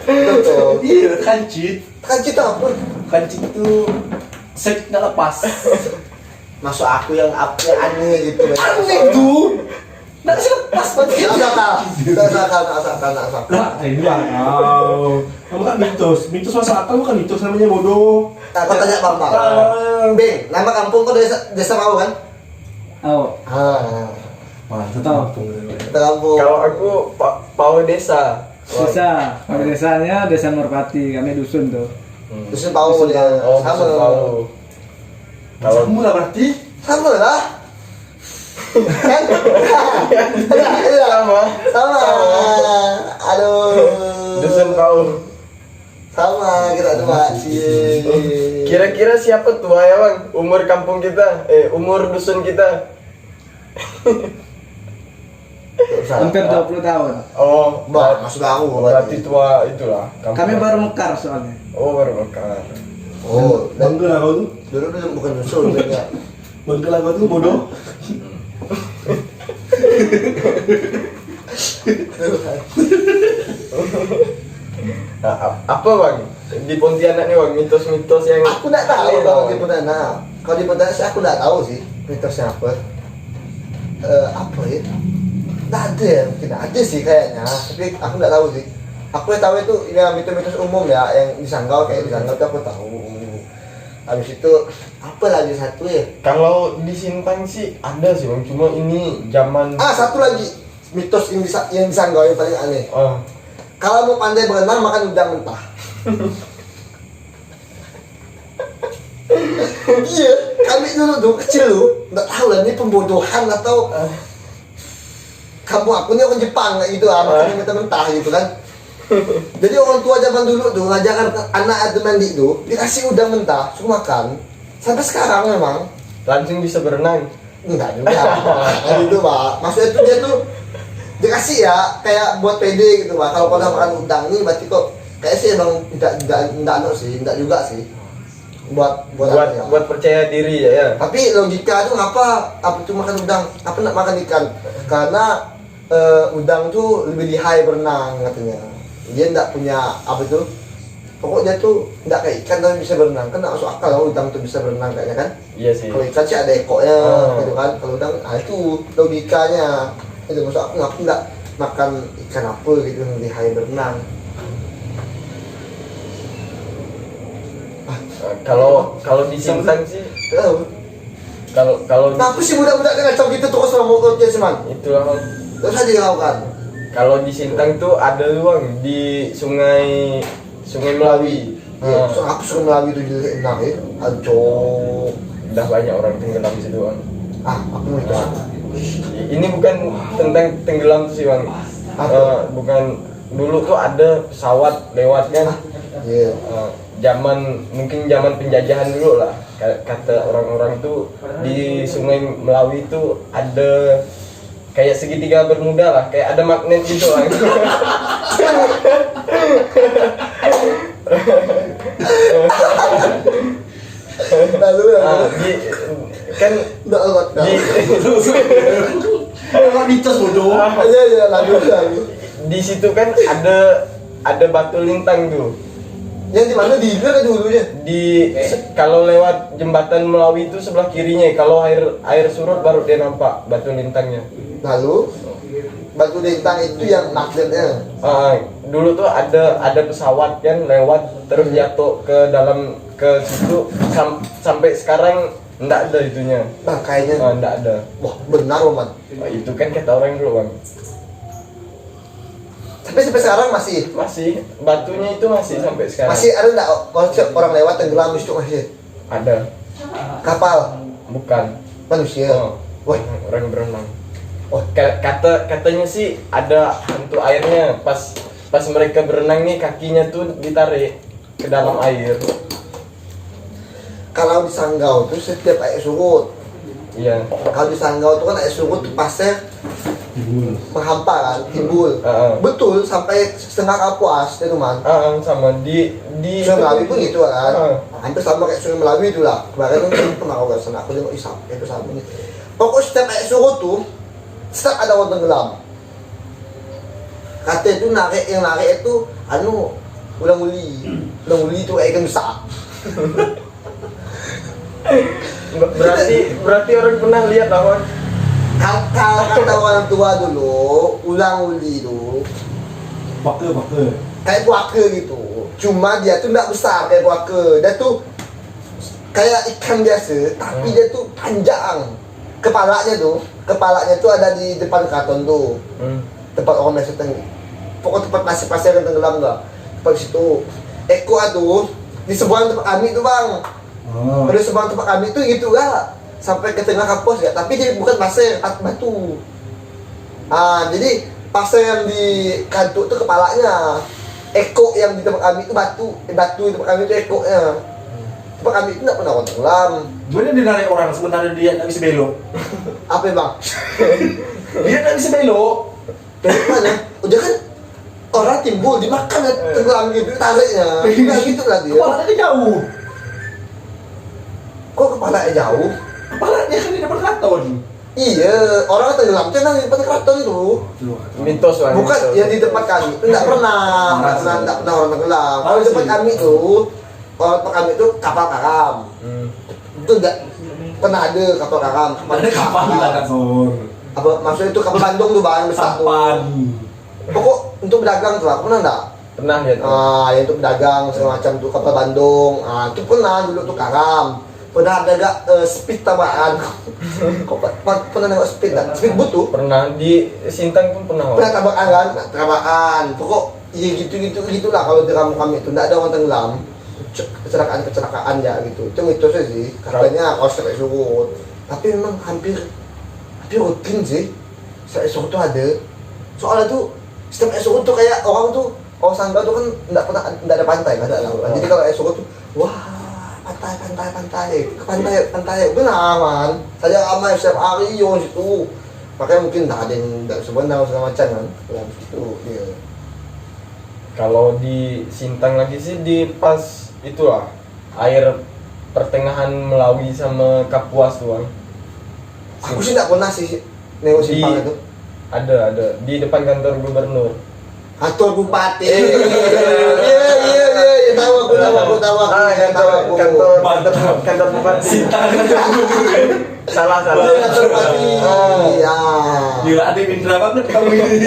Betul. Iya, kancit. Kan kita apa? Kancit itu seks nggak lepas. Masuk aku yang aneh gitu. Aneh tuh. Nggak sih lepas berarti. Nggak sakal. Nah, ini lah. Kamu kan mitos. Mitos masa akal bukan mitos namanya bodoh. Kau tanya Bang. Bang, nama kampung kau desa mau kan? Oh, Mantap. tahu. Kita kampung. Kalau aku Pau Desa. Desa, kami desanya Desa Merpati, kami dusun tuh. Dusun Pau dia. Oh, Sama. Dusun Pau. Kalau Kamu lah berarti. Sama lah. Kan? Iya. Sama. Aduh. Dusun Pau. Sama kita dua sih. Kira-kira siapa tua ya Bang? Umur kampung kita, umur dusun kita. Hampir 20 tahun. Oh, Masuk aku berarti tua itulah. kampung. Kami baru mekar soalnya. Oh, baru mekar. Oh, dan Bangga lah kau tuh. dulu bukan dusun ya. Bangga lah kau tuh bodoh. Nah, apa Bang? Di Pontianak nih Bang, mitos-mitos yang Aku nggak tahu kalau di Pontianak. Kalau di Pontianak sih aku nggak tahu sih mitosnya apa. Apa ya? Nggak ada ya, mungkin ada sih kayaknya. Tapi aku nggak tahu sih. Aku yang tahu itu ya mitos-mitos umum ya, yang di Sanggau kayak di Sanggau itu aku tahu. Habis itu apa lagi satu ya? Kalau di Sintang sih ada sih Bang, cuma ini zaman Satu lagi mitos yang di Sanggau yang paling aneh. Kalau mau pandai berenang makan udang mentah. Iya, kami dulu tuh kecil lu, nggak tahu lah ini pembodohan atau kamu aku ini orang Jepang kayak gitu makan mentah-mentah gitu kan. Jadi orang tua zaman dulu tuh ngajarkan anak ada mandi tuh dikasih udang mentah, suruh makan. Sampai sekarang memang Langsung bisa berenang. enggak juga. Nah, gitu Pak. Maksudnya tuh dia tuh dikasih ya kayak buat pede gitu Pak. Kalau kau udah makan udang nih berarti kok kayak sih emang enggak juga sih. Buat apa ya? Buat percaya diri ya. Tapi logika tuh apa tuh makan udang? Apa nak makan ikan? Karena udang tuh lebih lihai berenang katanya. Dia enggak punya apa tuh? Pokoknya tuh enggak kayak ikan tapi bisa berenang. Kan enggak masuk akal kalau udang tuh bisa berenang kayaknya kan? Iya sih. Kalau ikan sih ada ekoknya gitu kan. Kalau udang itu logikanya. Itu masuk aku enggak makan ikan apa gitu yang lihai berenang. Kalau di Sintang sih, Tahu. kalau Kenapa sih budak-budak ngacau gitu terus sama motornya sih man? itulah Bang. Terus aja dilakukan. Kalau di Sintang tuh ada Bang di Sungai Melawi. Iya, so, aku suka Melawi itu jadi enak ya. Aduh. Udah banyak orang tenggelam di situ Bang. Aku mau coba. Ini bukan tentang tenggelam tuh sih Bang. Bukan, dulu tuh ada pesawat lewat kan. Iya. Mungkin zaman penjajahan dulu lah, kata orang-orang tuh di Sungai Melawi itu ada kayak segitiga bermuda lah, kayak ada magnet gitu lah. Lalu ya. Kan Enggak lewat. Kalau mitos bodoh. Iya, lalu. di situ kan ada batu lintang tuh. Yang di mana di Ilir ada dulunya. Kalau lewat jembatan Melawi itu sebelah kirinya, kalau air surut baru dia nampak batu lintangnya. Lalu batu lintang itu yang magnetnya. Dulu tuh ada pesawat kan lewat terus jatuh ke situ sampai sekarang enggak ada itunya. Nah, kayaknya. Enggak ada. Wah, benar loh, Man. Itu kan kata orang dulu Bang. Tapi sampai sekarang masih Batunya itu masih sampai sekarang. masih ada enggak konsep orang lewat tenggelam di situ masih? Ada. Kapal, Bukan. manusia. Wah, Orang berenang. oh, Katanya sih ada hantu airnya pas mereka berenang nih kakinya tuh ditarik ke dalam air. kalau di Sanggau tuh setiap air surut. Iya. Kalau di Sanggau tuh kan air surut tuh pasir menghampar kan, timbul. Betul sampai setengah kapuas itu Man. Sama di Sungai Melawi pun gitu kan. Ah. Hampir sama kayak Sungai Melawi itu lah. Kemarin kan pernah aku ke sana, aku tengok isap itu sama ini. Pokoknya setiap air surut tuh setiap ada orang tenggelam. Kata itu yang narik itu ulang uli itu ikan besar. berarti orang pernah lihat lawan. Kalau kata orang tua dulu, ulang uli itu Pakai. kayak puaka gitu. Cuma dia tuh nggak besar kayak puaka. Dia tuh kayak ikan biasa, tapi dia tuh panjang. Kepalanya tuh ada di depan keraton tuh. Tempat orang biasa pokoknya tempat pasir yang tenggelam lah. Tempat situ. Eko tuh di sebuah tempat kami tuh Bang. Pada sebuah tempat kami tuh gitu lah. Sampai ke tengah kampus ya, tapi dia bukan pasir, batu. Jadi pasir yang di kantuk itu kepalanya, ekor yang di tempat kami itu batu di tempat kami itu ekornya. Tempat kami itu nggak pernah orang tenggelam. Gimana dia narik orang sementara dia nggak bisa belok? Apa Bang? Dia nggak bisa belok. Dari mana? Udah kan orang timbul dimakan tenggelam gitu tariknya. Nah gitu lah dia. Kepalanya jauh. Kok kepalanya jauh? Kepalanya kan di depan keraton. Iya, orang tenggelam tuh di depan keraton itu. Mitos Bang. Bukan mitos. yang di tempat kami itu nggak pernah orang tenggelam. Kalau di tempat kami itu kapal karam. Itu nggak pernah ada kapal karam. Ada kapal di kantor. Apa maksudnya itu kapal Bandung tuh barang besar tuh. Sampan. Pokok untuk berdagang tuh, pernah nggak? Pernah lihat. Ya untuk berdagang segala macam tuh kapal Bandung. Itu pernah dulu tuh karam. Pernah ada gak speed tambahan? Kok pernah nengok speed gak? Speedboat tuh? Pernah di Sintang pun pernah. Pernah tambahan kan? Tambahan. Pokok iya gitulah kalau di kampung kami itu nggak ada orang tenggelam. Kecelakaan ya gitu. Itu mitosnya sih. Katanya kalau sampai surut. Tapi memang hampir rutin sih. Sampai surut tuh ada. Soalnya tuh setiap surut tuh kayak orang tuh kalau Sanggau tuh kan enggak ada pantai, enggak ada lautan. Jadi kalau esok tuh wah pantai benar aman. Saya aman setiap hari yo situ. Makanya mungkin tak ada yang enggak sebenarnya segala macam kan. Dalam situ dia. Kalau di Sintang lagi sih di pas itulah air pertengahan Melawi sama Kapuas tuh Bang. Aku sih enggak pernah sih nengok simpang itu. Ada di depan kantor gubernur. Kantor bupati. Iya, tahu aku. Kantor bupati. Sintang Salah. Kantor bupati. Iya. Gila adik Indra banget kamu ini.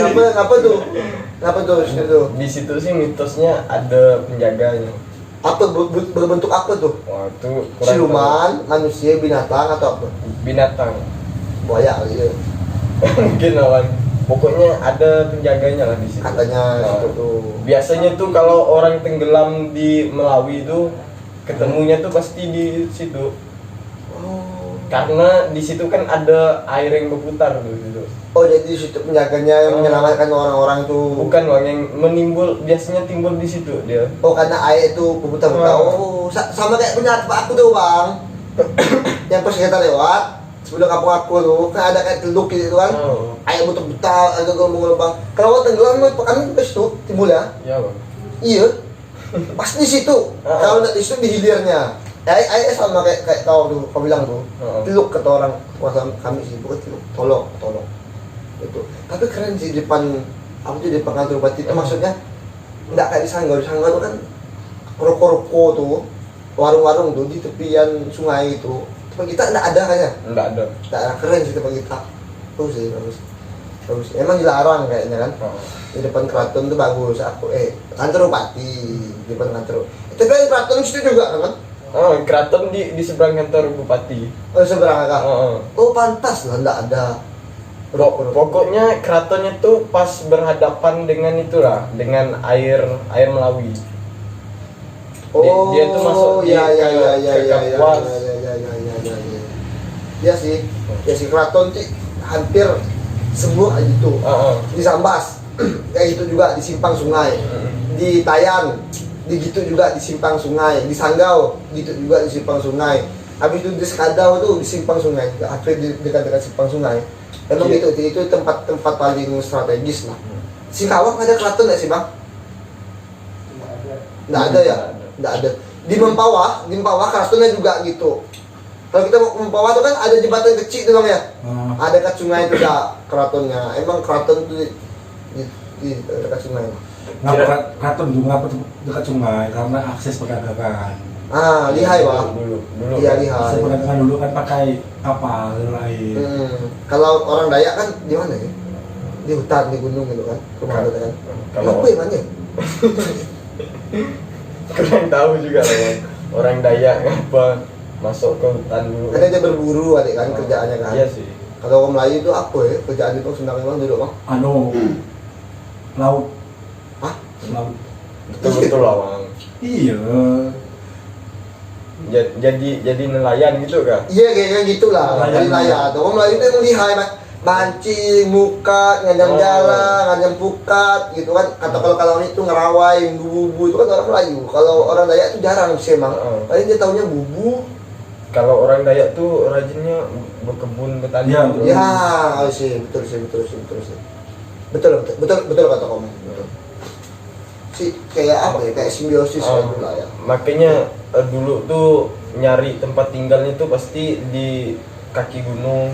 Ngapa tuh situ? Di situ sih mitosnya ada penjaganya. Apa berbentuk apa tuh? Wah, itu kurang Siluman, manusia, binatang atau apa? tahu. Binatang. Buaya kali ya. Mungkin lawan. Pokoknya ada penjaganya lah di situ. Katanya Nah, situ tuh. biasanya tuh kalau orang tenggelam di Melawi itu ketemunya tuh pasti di situ. Oh. Karena di situ kan ada air yang berputar tuh gitu. Oh, jadi situ penjaganya yang menyelamatkan orang-orang tuh. Bukan Bang, yang biasanya timbul di situ dia. Oh, karena air itu berputar-putar. Oh, sama kayak punya tempat aku tuh, Bang. Yang pas kita lewat sebelum kampung aku tuh kan ada kayak teluk gitu kan. Oh. Air buta-buta, ada gelombang-gelombang. Kalau tenggelam kami pas itu timbul ya. Iya, Bang. Iya. Pas di situ. Kalau enggak di situ di hilirnya. Air sama kayak kau bilang tuh. Teluk kata orang kuasa kami sih, bukan teluk. Tolong. Itu. Tapi keren sih di depan aku tuh di depan kantor bupati itu maksudnya enggak kayak di Sanggau tuh kan roko-roko tuh, warung-warung tuh di tepian sungai itu. Tempat kita enggak ada kayaknya. Enggak ada. Enggak ada, keren sih tempat kita. Bagus. Emang dilarang kayaknya kan. Di depan keraton tuh bagus. Kantor bupati di depan kantor. Tapi kan keraton situ juga kan? Oh, keraton di seberang kantor bupati. Oh, seberang kak. Oh. Oh, pantas lah enggak ada. Pokoknya keratonnya tuh pas berhadapan dengan itulah, dengan air Melawi. Oh, dia tuh masuk di Kapuas. Iya sih keraton sih hampir semua gitu. Di Sambas kayak gitu juga di simpang sungai. Di Tayan gitu juga di simpang sungai. Di Sanggau gitu juga di simpang sungai. Habis itu di Sekadau tuh di simpang sungai, hampir di dekat-dekat simpang sungai. Emang gitu, itu tempat paling strategis lah. Singkawang ada keraton nggak sih, Bang? Nggak ada ya? Nggak ada. Di Mempawah keratonnya juga gitu. Kalau kita mau Mempawah tuh kan ada jembatan kecil tuh, Bang ya? Ada dekat sungai itu ya keratonnya. Emang keraton tuh di dekat sungai. Ngapa keraton juga ngapa dekat sungai karena akses perdagangan. Lihai, Bang. Dulu. Iya, lihai. Akses perdagangan dulu kan pakai kapal lain. Kalau orang Dayak kan di mana ya? Di hutan, di gunung gitu kan. Rumah kan. Kalau Apa yang mana? kurang tahu juga lah Bang. Orang Dayak ngapa masuk ke hutan dulu. Karena dia berburu adik kan kerjaannya kan. Iya sih. Kalau orang Melayu itu apa ya? Kerjaan itu sebenarnya Bang dulu, Bang. Laut. Hah? Laut. Betul lah Bang. Iya. Jadi nelayan gitu kan? Iya kayaknya gitulah. Nelayan. Jadi layak. Orang Melayu itu yang lihai, mancing, mukat, ngajam jalan, ngajam pukat gitu kan. Kalau itu ngerawai, bubu itu kan orang Melayu. Kalau orang Dayak itu jarang sih emang. Paling dia taunya bubu. Kalau orang Dayak tuh rajinnya berkebun bertani. Iya, gitu. Ya, betul sih. Betul kata kamu. Betul. Kayak apa ya? Kayak simbiosis gitu lah ya. Makanya dulu tuh nyari tempat tinggalnya tuh pasti di kaki gunung.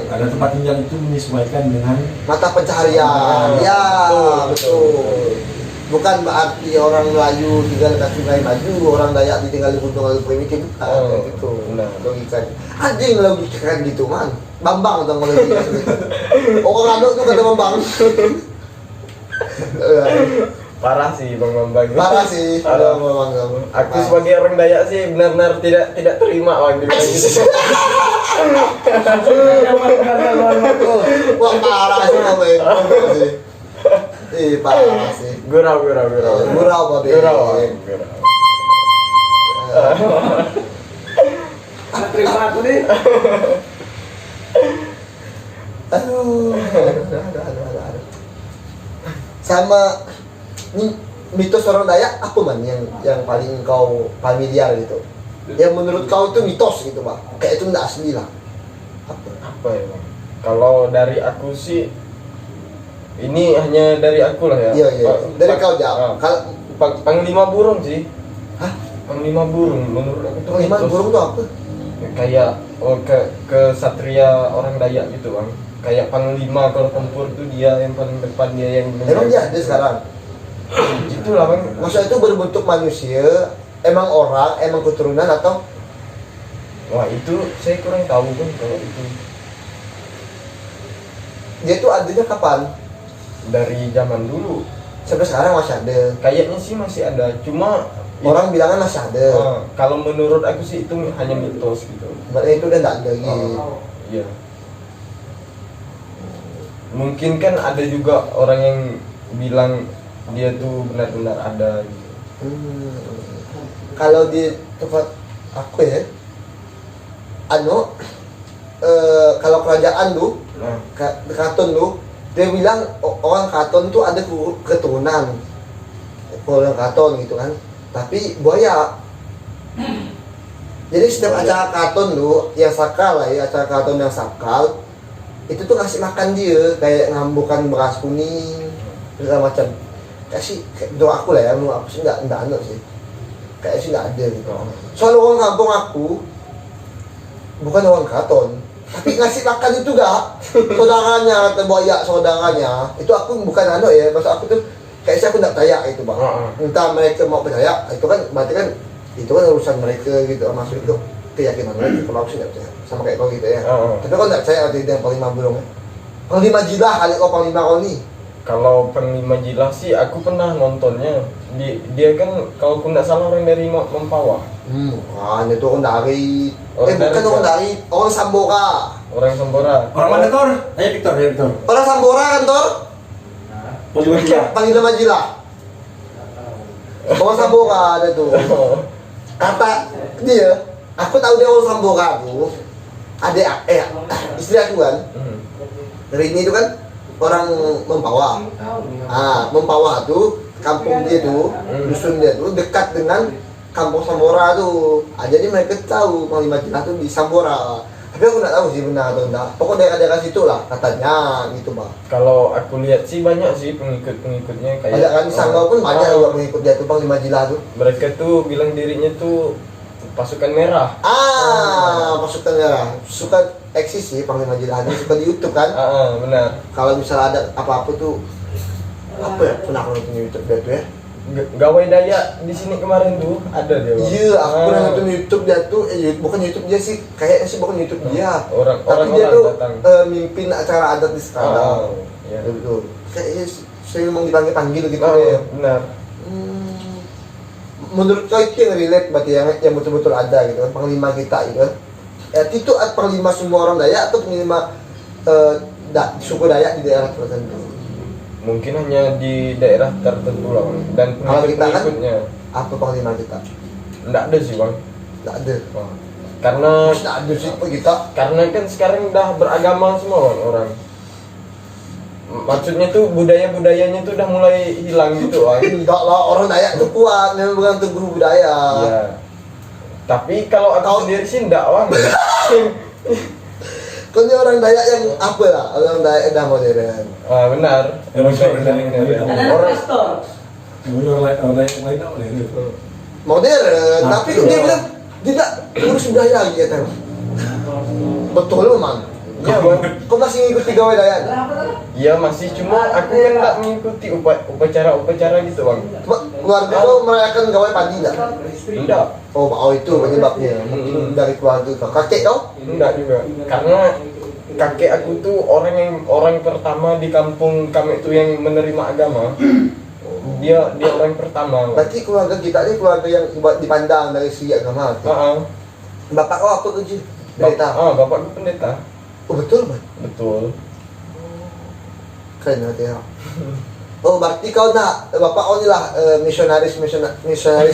Ada tempat tinggal itu menyesuaikan dengan Mata pencaharian. Ya, betul. Bukan berarti orang Melayu tinggal dekat sungai maju, orang Dayak ditinggal di gunung lalu primitif, bukan kayak gitu. Benar. Logikanya. Ada yang logikakan gitu, man. Bambang atau logika gitu. Orang Andok tuh kata Bambang. Parah sih Bang Bambang. Parah sih, Parah. Bambang. Aku sebagai orang Dayak sih benar-benar tidak terima Bang dibilang gitu. Wah, parah sih kamu. Parah sih. Gurau. Gurau, Babe. Gurau. Terima aku nih. Aduh. Sama Ini mitos orang Dayak apa man yang paling kau familiar gitu? Yang menurut kau itu mitos gitu bang? Kayak itu nggak asli lah. Apa ya bang? Kalau dari aku sih, ini hanya dari aku lah ya. Iya iya. Dari kau jawab. Kalau Panglima burung sih. hah? Panglima burung menurut aku tuh Panglima mitos. burung tuh apa? Kayak ke satria orang Dayak gitu bang. Kayak panglima kalau tempur tuh dia yang paling depan, dia yang Emang dia ada sekarang? Itulah bang. Maksudnya itu berbentuk manusia, emang orang, emang keturunan atau? Wah itu saya kurang tahu kan kalau itu. Dia tuh adanya kapan? Dari zaman dulu. Sampai sekarang masih ada. Kayaknya sih masih ada. Cuma Orang bilangnya masih ada. kalau menurut aku sih itu hanya mitos gitu. Berarti itu udah nggak ada lagi. Iya. Mungkin kan ada juga orang yang bilang dia tuh benar-benar ada gitu. Kalau di tempat aku ya, kalau kerajaan tuh, Nah, Kraton tuh, dia bilang orang Kraton tuh ada keturunan, orang Kraton gitu kan. Tapi buaya. Jadi setiap acara Kraton tuh, yang sakral lah ya, acara Kraton yang sakral, itu tuh ngasih makan dia, kayak ngambukan beras kuning, segala macam. Kayak sih, doa aku lah ya, menurut aku sih nggak ada sih. Kayak sih nggak ada gitu. Soal orang kampung aku, bukan orang Kraton, tapi ngasih makan itu gak saudaranya, buaya saudaranya. Itu aku bukan ya, maksud aku tuh kayak sih aku nggak percaya itu bang. Entah mereka mau percaya, itu kan berarti kan itu kan urusan mereka gitu, maksud itu keyakinan mereka. Kalau aku sih nggak percaya, sama kayak kau gitu ya. Tapi kau nggak percaya arti yang Panglima burung ya? Panglima jilah kali kau Panglima kau nih. kalau Panglima Jilah sih aku pernah nontonnya. Dia kan kalau aku nggak salah orang dari Mempawah. Wah, itu orang dari Orang bukan dari orang dari orang Sambora. Orang Sambora. Orang mana Tor? Ayo Victor, ayo Victor. Orang Sambora kan Tor? Panglima Jilah. Panglima jilah. Orang Sambora ada tuh. Kata dia, aku tahu dia orang Sambora tuh. Istri aku kan. Rini itu kan orang Mempawah. Mempawah tuh kampung dia tuh, dusun dia tuh dekat dengan kampung Sambora tuh. Jadi mereka tahu Panglima Jilah tuh di Sambora. Tapi aku nggak tahu sih benar atau enggak. Pokoknya daerah-daerah situ lah katanya gitu bang. Kalau aku lihat sih banyak sih pengikut-pengikutnya kayak. Ada kan di Sanggau pun banyak juga pengikut dia tuh Panglima Jilah tuh. Mereka tuh bilang dirinya tuh pasukan merah. Pasukan merah. Suka eksis sih Panglima Jilah ini, suka di YouTube kan. Benar. Kalau misalnya ada apa-apa tuh apa ya, pernah aku nonton YouTube dia tuh ya. Gawai Dayak di sini kemarin tuh ada dia. Bang. Iya, aku pernah nonton YouTube dia tuh, bukan YouTube dia sih, kayaknya sih bukan YouTube dia. Tapi dia tuh mimpin acara adat di sekarang. Iya. Betul. Kayaknya saya memang dipanggil gitu Iya, ya. benar. Menurut kau itu yang relate berarti yang betul-betul ada gitu kan, Panglima kita gitu kan. Itu Panglima semua orang Dayak atau Panglima suku Dayak di daerah tertentu? Mungkin hanya di daerah tertentu lah bang. Dan Kalau kita kan pengikutnya apa Panglima kita? nggak ada sih bang. Nggak ada. Karena Nggak ada sih kita. karena kan sekarang udah beragama semua bang, orang. Maksudnya tuh budayanya tuh udah mulai hilang gitu bang. Enggak lah, orang Dayak tuh kuat, memang bukan teguh budaya. Iya. Tapi kalau aku sendiri sih enggak bang. Kau ini orang Dayak yang apa lah? Orang Dayak udah modern. Benar. Orang Modern, tapi dia bilang tidak urus budaya lagi ya kan? Betul memang. Iya bang. Kau masih ngikuti gawe Dayak? Iya masih, cuma aku kan nggak mengikuti upacara gitu bang. Keluarga kau merayakan gawe padi nggak? Enggak. Oh itu penyebabnya. Mungkin dari keluarga kau. Kakek kau? Enggak juga. Karena kakek aku tuh orang pertama di kampung kami tuh yang menerima agama. Dia orang pertama. Berarti keluarga kita ini keluarga yang dipandang dari segi agama. Bapak kau apa kerja? Pendeta. Bapakku pendeta. Oh betul man. Betul. Keren nanti ya. Oh berarti kau nak bapak kau ni lah misionaris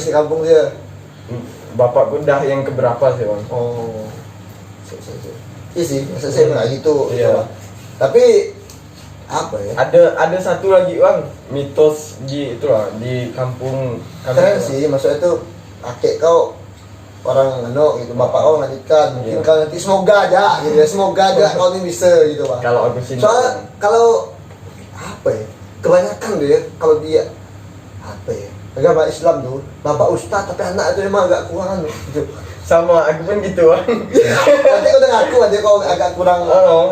di kampung dia. Bapakku dah yang keberapa sih bang? Iya sih, masa saya nggak gitu. Iya. Tapi Apa ya? Ada satu lagi bang, mitos di itulah di kampung kami Keren tuh. sih, maksudnya tuh kakek kau orang gitu, bapak kau ngajikan, mungkin Iya. kau nanti semoga aja gitu ya, semoga aja kau ini bisa gitu Pak. Kalau aku sih Soalnya kalau apa ya, kebanyakan deh ya, kalau dia apa ya, agama Islam tuh, bapak ustaz tapi anak itu emang agak kurang gitu. sama aku pun gitu bang. Nanti kau udah ngaku aja kau agak kurang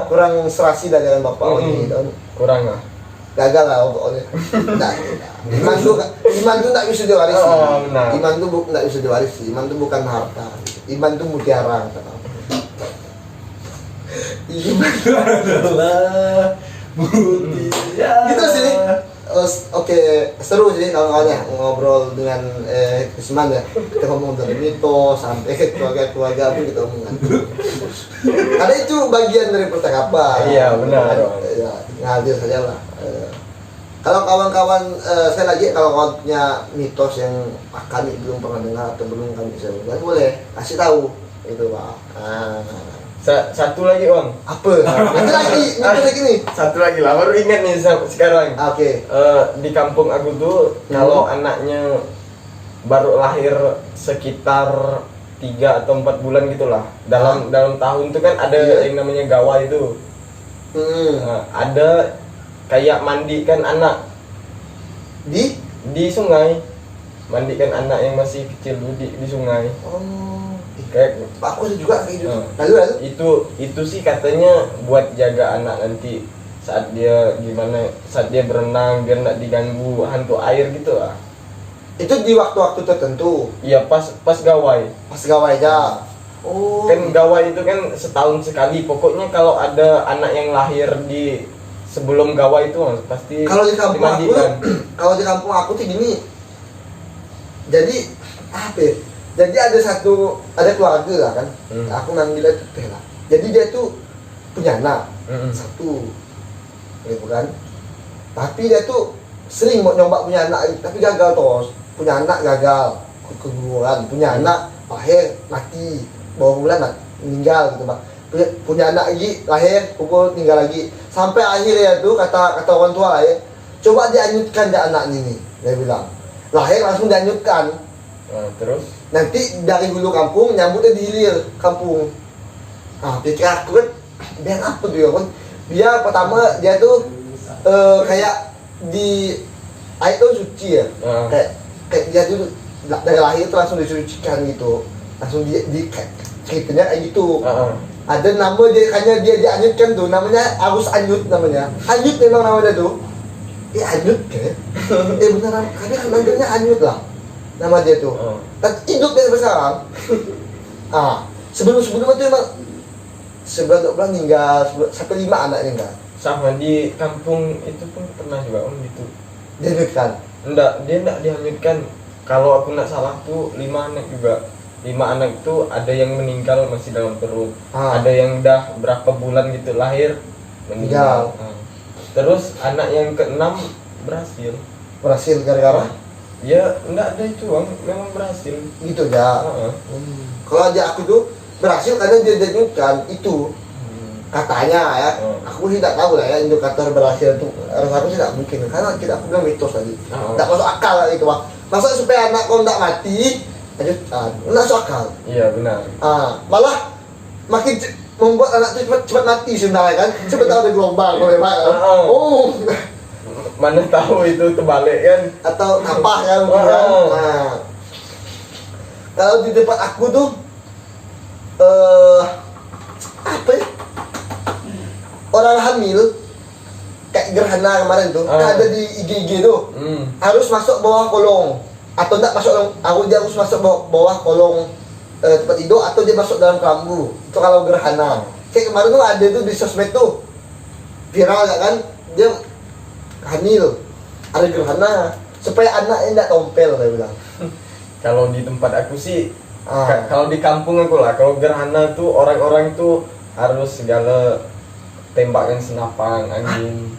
kurang serasi dah dengan bapak kau ini gitu. Kurang lah. Gagal lah pokoknya. Nah, iman tuh nggak bisa diwarisi. Oh, benar. Iman tuh nggak bisa diwarisi. Iman tuh bukan harta. Iman tuh mutiara. Kata aku. Iman adalah mutiara. gitu sih. Oke, seru sih kawan-kawannya ngobrol dengan Isman ya. Kita ngomong dari mitos sampai ke keluarga-keluarga pun kita omongan. Karena itu bagian dari percakapan. Iya, benar. Ya, ngalir saja lah. Kalau kawan-kawan saya lagi kalau kawan punya mitos yang kami belum pernah dengar atau belum kami bisa dengar, boleh kasih tahu itu Pak. Satu lagi bang. Apa? Nanti lagi mitos lagi nih. Satu lagi lah, baru ingat nih sekarang. Oke. Di kampung aku tuh kalau anaknya baru lahir sekitar 3 atau 4 bulan gitulah, dalam tahun itu kan ada Iya. yang namanya gawai itu. Ada kayak mandikan anak di sungai, mandikan anak yang masih kecil dulu di sungai. Kayak Pak aku ada juga kayak gitu. Hmm. Lalu itu sih katanya buat jaga anak nanti saat dia berenang biar nggak diganggu hantu air gitu lah. itu di waktu-waktu tertentu Iya pas gawai. pas gawai aja. Oh. Kan gawai itu kan setahun sekali. Pokoknya kalau ada anak yang lahir di sebelum gawai itu pasti Kalau di kampung aku, dimandikan. kalau di kampung aku tuh gini. Jadi apa ya? Jadi ada keluarga lah kan. Aku manggilnya itu teh lah. Jadi dia tuh punya anak satu, gitu kan. Tapi dia tuh sering mau nyoba punya anak, tapi gagal terus. Punya anak gagal, keguguran. Punya anak lahir mati, bawah bulan meninggal gitu Pak. Punya anak lagi lahir, pukul tinggal lagi. Sampai akhirnya tuh kata orang tua lah ya, coba dianyutkan dia anak ini, dia bilang. Lahir langsung dianyutkan. Terus Nanti dari hulu kampung nyambutnya di hilir kampung. Pikir aku kan biar apa tuh ya kan? Dia pertama dia tuh kayak di air tuh suci ya. Kayak dia tuh dari lahir tuh langsung disucikan gitu. Langsung kayak ceritanya kayak gitu. Ada nama dia kayaknya dia dianyutkan tuh, namanya Arus Anyut namanya. Anyut memang namanya tuh. Anyut kan? Beneran, karena kan manggilnya Anyut lah. Nama dia tuh. Dan hidup dari sekarang. Sebelum-sebelumnya tuh emang 11-12 meninggal, sampai 5 anaknya enggak. sama di kampung itu pun pernah juga gitu. Dianyutkan. Dia enggak dihanyutkan. Kalau aku nggak salah tuh 5 anak juga. 5 anak itu ada yang meninggal masih dalam perut. Ada yang udah berapa bulan gitu lahir meninggal. Terus anak yang ke-6 berhasil Gara-gara ya enggak ada itu bang, memang berhasil gitu ya. Kalau aja aku tuh berhasil karena dia dianyutkan itu. Katanya ya, aku sih tidak tahu lah ya indikator berhasil itu harus tidak mungkin karena kita aku bilang mitos tadi, tidak masuk akal lah itu Pak. Masa supaya anak kau tidak mati, lanjutan, tidak masuk akal. Iya benar. Malah makin membuat anak itu cepat mati sebenarnya kan, cepat ada gelombang kalau memang. Mana tahu itu terbalik kan? Atau apa kan? Kalau di tempat aku tuh apa ya? Orang hamil kayak gerhana kemarin tuh ada di IG tuh harus masuk bawah kolong atau enggak masuk dia harus masuk bawah kolong tempat tidur atau dia masuk dalam kelambu itu kalau gerhana. Kayak kemarin tuh ada tuh di sosmed tuh viral gak kan, dia hamil ada gerhana supaya anaknya enggak tompel saya bilang. Kalau di tempat aku sih kalau di kampung aku lah, kalau gerhana tuh orang-orang tuh harus segala tembakan senapang angin.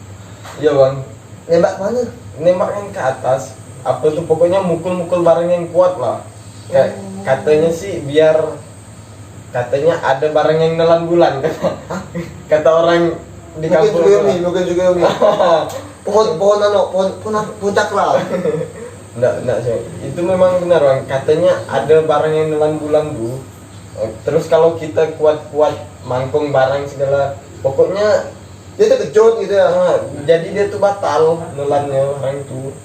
Iya bang. Nembak mana? Nembakkan ke atas. Apa tuh pokoknya mukul-mukul barang yang kuat lah. Katanya sih biar katanya ada barang yang nelan bulan kata orang di kampung mungkin juga Yomi. Pohon cakra. Enggak sih. Itu memang benar bang. Katanya ada barang yang nelan bulan tuh. Terus kalau kita kuat-kuat mangkung barang segala, pokoknya Dia tuh kejut gitu ya. jadi dia tuh batal nelannya orang itu.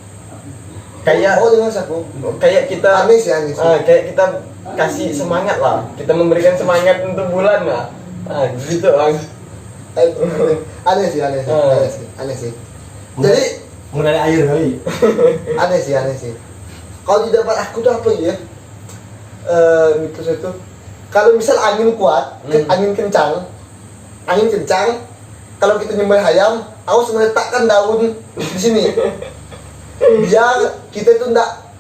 Kayak dengan aku. Kayak kita Aneh sih. kayak kita kasih semangat lah. Kita memberikan semangat untuk bulan lah. Gitu bang. Aneh sih. Jadi mengenai air kali. aneh sih. Kalau di dapat aku tuh apa ya? Mitos itu. Kalau misal angin kuat, angin kencang, kalau kita nyembelih ayam, harus meletakkan daun di sini. Biar kita itu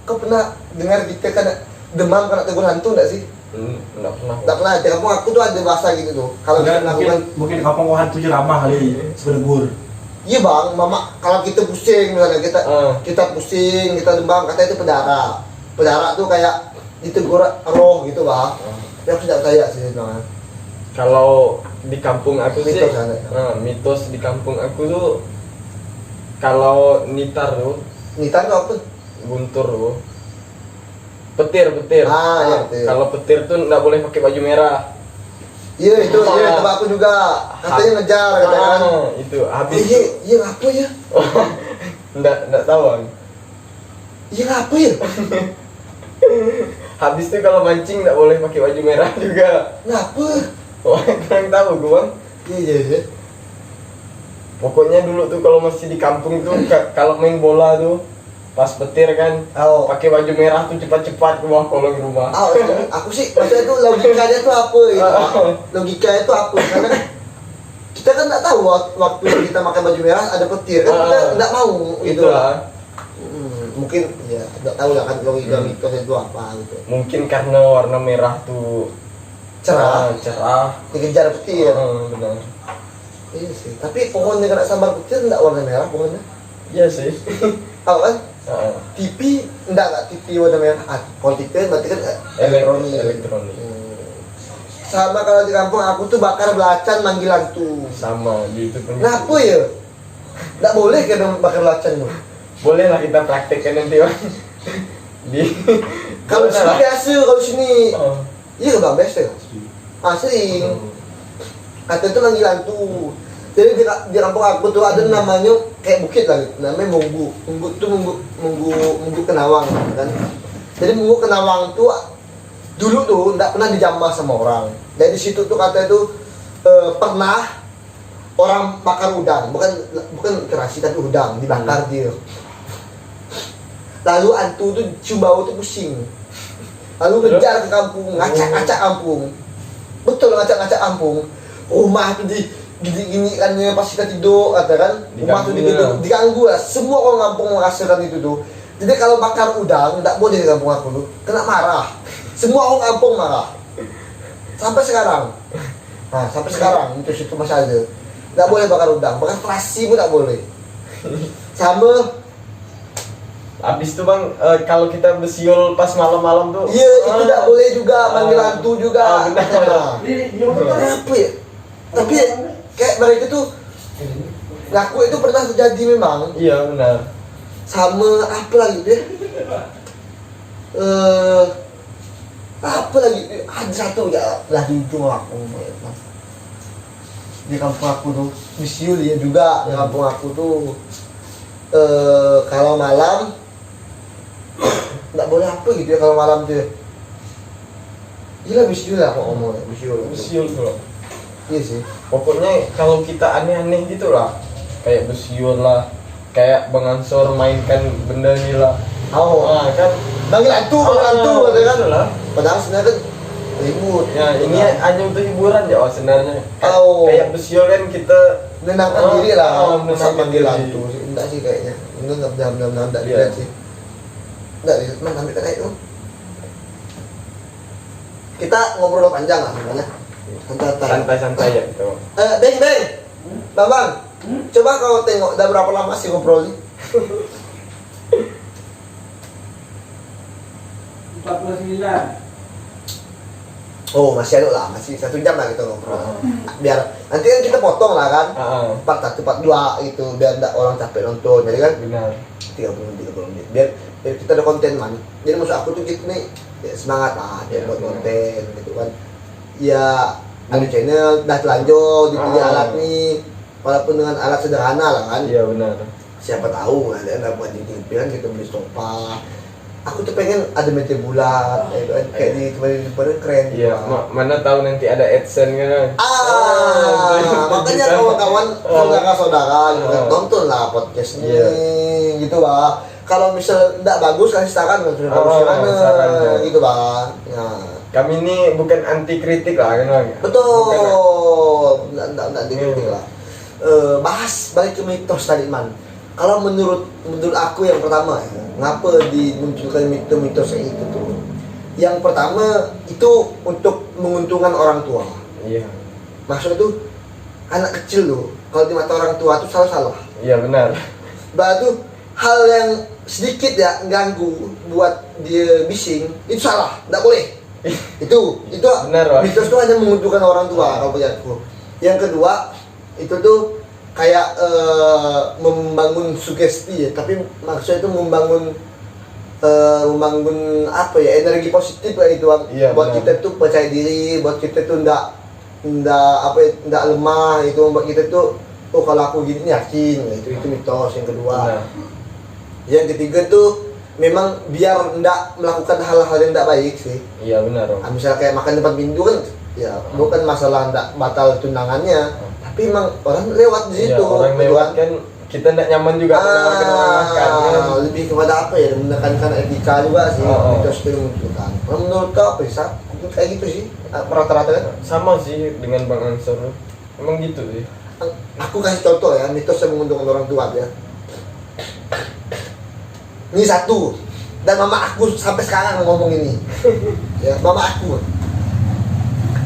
kau pernah dengar kita kan demam kena tegur hantu enggak sih? Enggak pernah. Enggak pernah. Di kampung aku tuh ada bahasa gitu tuh. Kalau kita melakukan Mungkin kampung hantu ceramah kali sebenegur. iya bang, mama kalau kita pusing misalnya kita pusing, kita demam, katanya itu pedara tuh kayak ditegur roh gitu bang. Tapi aku tidak percaya sih bang. Kalau di kampung aku sih, Mitos ada. mitos di kampung aku tuh kalau nitar tuh Nitan tuh apa? guntur tuh petir. Iya, petir. Kalau petir tuh nggak boleh pakai baju merah. Iya itu tempat aku juga katanya ngejar kan. Itu habis. Iya apa ya? Nggak tahu bang. Iya apa ya? Habis itu kalau mancing nggak boleh pakai baju merah juga. Ngapa? Wah, kurang tahu gue bang. Iya. Pokoknya dulu tuh kalau masih di kampung tuh kalau main bola tuh pas petir kan Oh. pakai baju merah tuh cepat-cepat ke bawah kolong rumah. Aku sih maksudnya itu logikanya tuh apa gitu. Logikanya itu apa? Karena kan kita kan nggak tahu waktu kita pakai baju merah ada petir kan kita nggak mau gitu lah. Itulah. Mungkin ya nggak tahu lah kan logika mitos itu apa gitu. Mungkin karena warna merah tuh Cerah. cerah. Dikejar petir. Benar. Iya sih. Tapi pohonnya kena sambar petir nggak warna merah pohonnya? Iya sih. Tahu kan? Heeh. TV enggak TV warna merah. Kalau TV berarti kan Elektronik. Sama kalau di kampung aku tuh bakar belacan manggilan tuh. Sama di itu pun. Kenapa ya? Enggak boleh kan bakar belacan tuh. Boleh lah kita praktekkan nanti bang. Di Kalau sini biasa, kalau sini iya bang biasa. Sering. Kata itu manggilan tuh. Jadi di kampung aku tuh ada namanya kayak bukit lah gitu. Namanya Munggu. Munggu Kenawang kan. Jadi Munggu Kenawang tuh dulu tuh enggak pernah dijamah sama orang. Dari situ tuh katanya tuh pernah orang bakar udang, bukan terasi tapi udang dibakar dia. Lalu antu tuh cium bau tuh pusing. Lalu ngejar ke kampung, ngacak-ngacak kampung. Betul ngacak-ngacak kampung. Rumah tuh gini kan pas kita tidur kata kan rumah tuh diganggu lah. Semua orang kampung merasakan itu tuh. Jadi kalau bakar udang enggak boleh di kampung aku tuh, kena marah. Semua orang kampung marah. Sampai sekarang. Nah, sampai sekarang itu masih ada. Enggak boleh bakar udang, bakar terasi pun enggak boleh. Sama habis itu bang, kalau kita besiul pas malam-malam tuh iya, itu enggak boleh juga, manggil hantu juga. Benar. Apa ya? Tapi kayak mereka tuh ngaku itu pernah terjadi memang. Iya benar. Sama apa lagi deh? Apa lagi? Ada satu ya lagi itu aku. Di kampung aku tuh bisiul ya juga di kampung aku tuh kalau malam nggak boleh apa gitu ya kalau malam tuh. Gila bisiul lah kok ngomongnya Besiul tuh. Iya sih. Pokoknya kalau kita aneh-aneh gitu lah, kayak besiul lah, kayak Bang Ansor mainkan benda ini lah. Kan Manggil hantu kata kan. lah. Padahal sebenarnya kan ribut. Ya ini hanya untuk hiburan ya sebenarnya. Kayak besiul kan kita Menenangkan diri lah. Masa menenangkan manggil diri. hantu sih? Enggak sih kayaknya. Enggak benar-benar enggak Iya. dilihat sih. Enggak lihat, man sampai kayak itu. Kita ngobrol panjang lah gimana? Santai-santai ya gitu. Beng. Bang. Coba kau tengok udah berapa lama sih ngobrol nih? 49. Oh, masih ada lah, masih 1 jam lah kita ngobrol. Biar Nanti kan kita potong lah kan. Ah, Part 1, part 2 gitu biar enggak orang capek nonton. Jadi kan benar. 30 menit. Biar kita ada konten man. Jadi maksud aku tuh gitu nih ya semangat lah Ya, buat benar. konten gitu kan. Ya ada channel udah telanjur dipilih Ah. alat nih. Walaupun dengan alat sederhana lah kan. Iya benar. Siapa tahu ada yang buat di TV kan kita beli sofa. Aku tuh pengen ada meja bulat ya kan? Kayak di kemarin keren. Iya, mana tahu nanti ada AdSense kan. Makanya kawan-kawan saudara-saudara gitu kan, nonton lah podcast ini Iya. gitu bah. Kalau misal enggak bagus kasih saran bagus mana saran. gitu bah. Nah, Kami ini bukan anti kritik lah kan. Bang? betul. Enggak dikritik lah. Bahas balik ke mitos tadi man. Kalau menurut aku yang pertama ya, ngapa dimunculkan mitos kayak itu tuh? Yang pertama itu untuk menguntungkan orang tua. Iya. Maksudnya tuh anak kecil loh, kalau di mata orang tua tuh salah. Iya benar. Tuh hal yang sedikit ya ganggu buat dia bising itu salah, nggak boleh. itu Benar, Bang. mitos tuh hanya menguntungkan orang tua kalau menurutku. Yang kedua itu tuh kayak membangun sugesti ya, tapi maksudnya itu membangun apa ya, energi positif kayak gitu Bang. Iya, Buat benar. kita tuh percaya diri, buat kita tuh ndak apa ya, ndak lemah itu, buat kita tuh oh kalau aku gini yakin itu mitos yang kedua. Benar. Yang ketiga tuh memang biar ndak melakukan hal-hal yang ndak baik sih. Iya benar. Bang. Misal kayak makan depan pintu kan ya bukan masalah ndak batal tunangannya, tapi emang orang lewat di Iya, situ. orang gitu lewat kan. kan kita tidak nyaman juga makan kan. Lebih kepada apa ya, menekankan etika juga sih Oh. mitos itu menunjukkan. Kalau menurut kau apa sih? Kayak gitu sih rata-rata kan. Sama sih dengan Bang Ansor. Emang gitu sih. Aku kasih contoh ya mitos yang menguntungkan orang tua ya. Ini satu, dan mama aku sampai sekarang ngomong ini. Ya, mama aku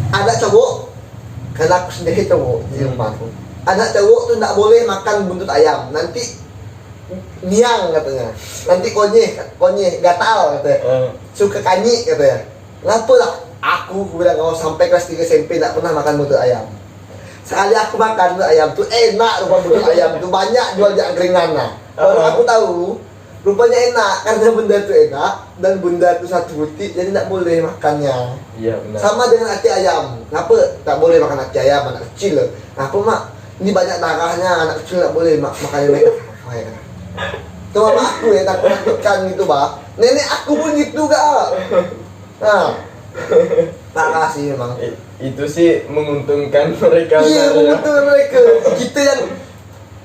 ada cowok, karena aku sendiri cowok di rumahku. Ada cowok tuh nggak boleh makan buntut ayam, nanti niang katanya, nanti konyeh gatal katanya, suka kanyi katanya. Ngapa lah? Aku bilang kalau sampai kelas 3 SMP nggak pernah makan buntut ayam. Sekali aku makan buntut ayam tuh enak, rupa buntut ayam tuh banyak jual di angkringan nah. Baru aku tahu rupanya enak karena benda itu enak dan benda itu satu butik, jadi tidak boleh makannya. Iya benar. Sama dengan hati ayam, kenapa tak boleh makan hati ayam anak kecil? Kenapa mak? Ini banyak darahnya, anak kecil tidak boleh makan mereka. Itu mama aku ya takutkan gitu bah. Nenek aku pun gitu gak. Nah, parah sih memang. Itu sih menguntungkan mereka. Iya, benar, ya. menguntungkan mereka. Kita yang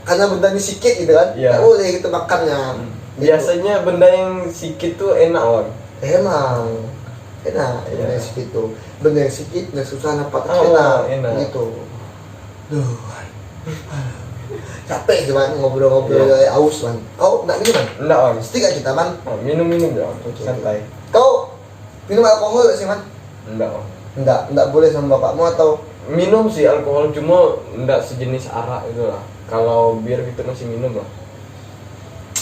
karena benda ini sikit gitu kan, Iya. tak boleh kita makannya. Gitu. Biasanya benda yang sikit tuh enak Bang. Emang enak, Iya. benda yang sikit tuh, benda yang sikit nggak susah napak Oh, enak, enak. gitu. Duh, capek sih man ngobrol-ngobrol Iya. aus man. Kau nggak minum man? Enggak Bang. Mesti gak kita man? Minum-minum ya. Oke, Santai. Kau minum alkohol gak sih man? Enggak Bang. Enggak boleh sama bapakmu atau? Minum sih alkohol, cuma enggak sejenis arak itu lah. Kalau bir kita masih minum lah.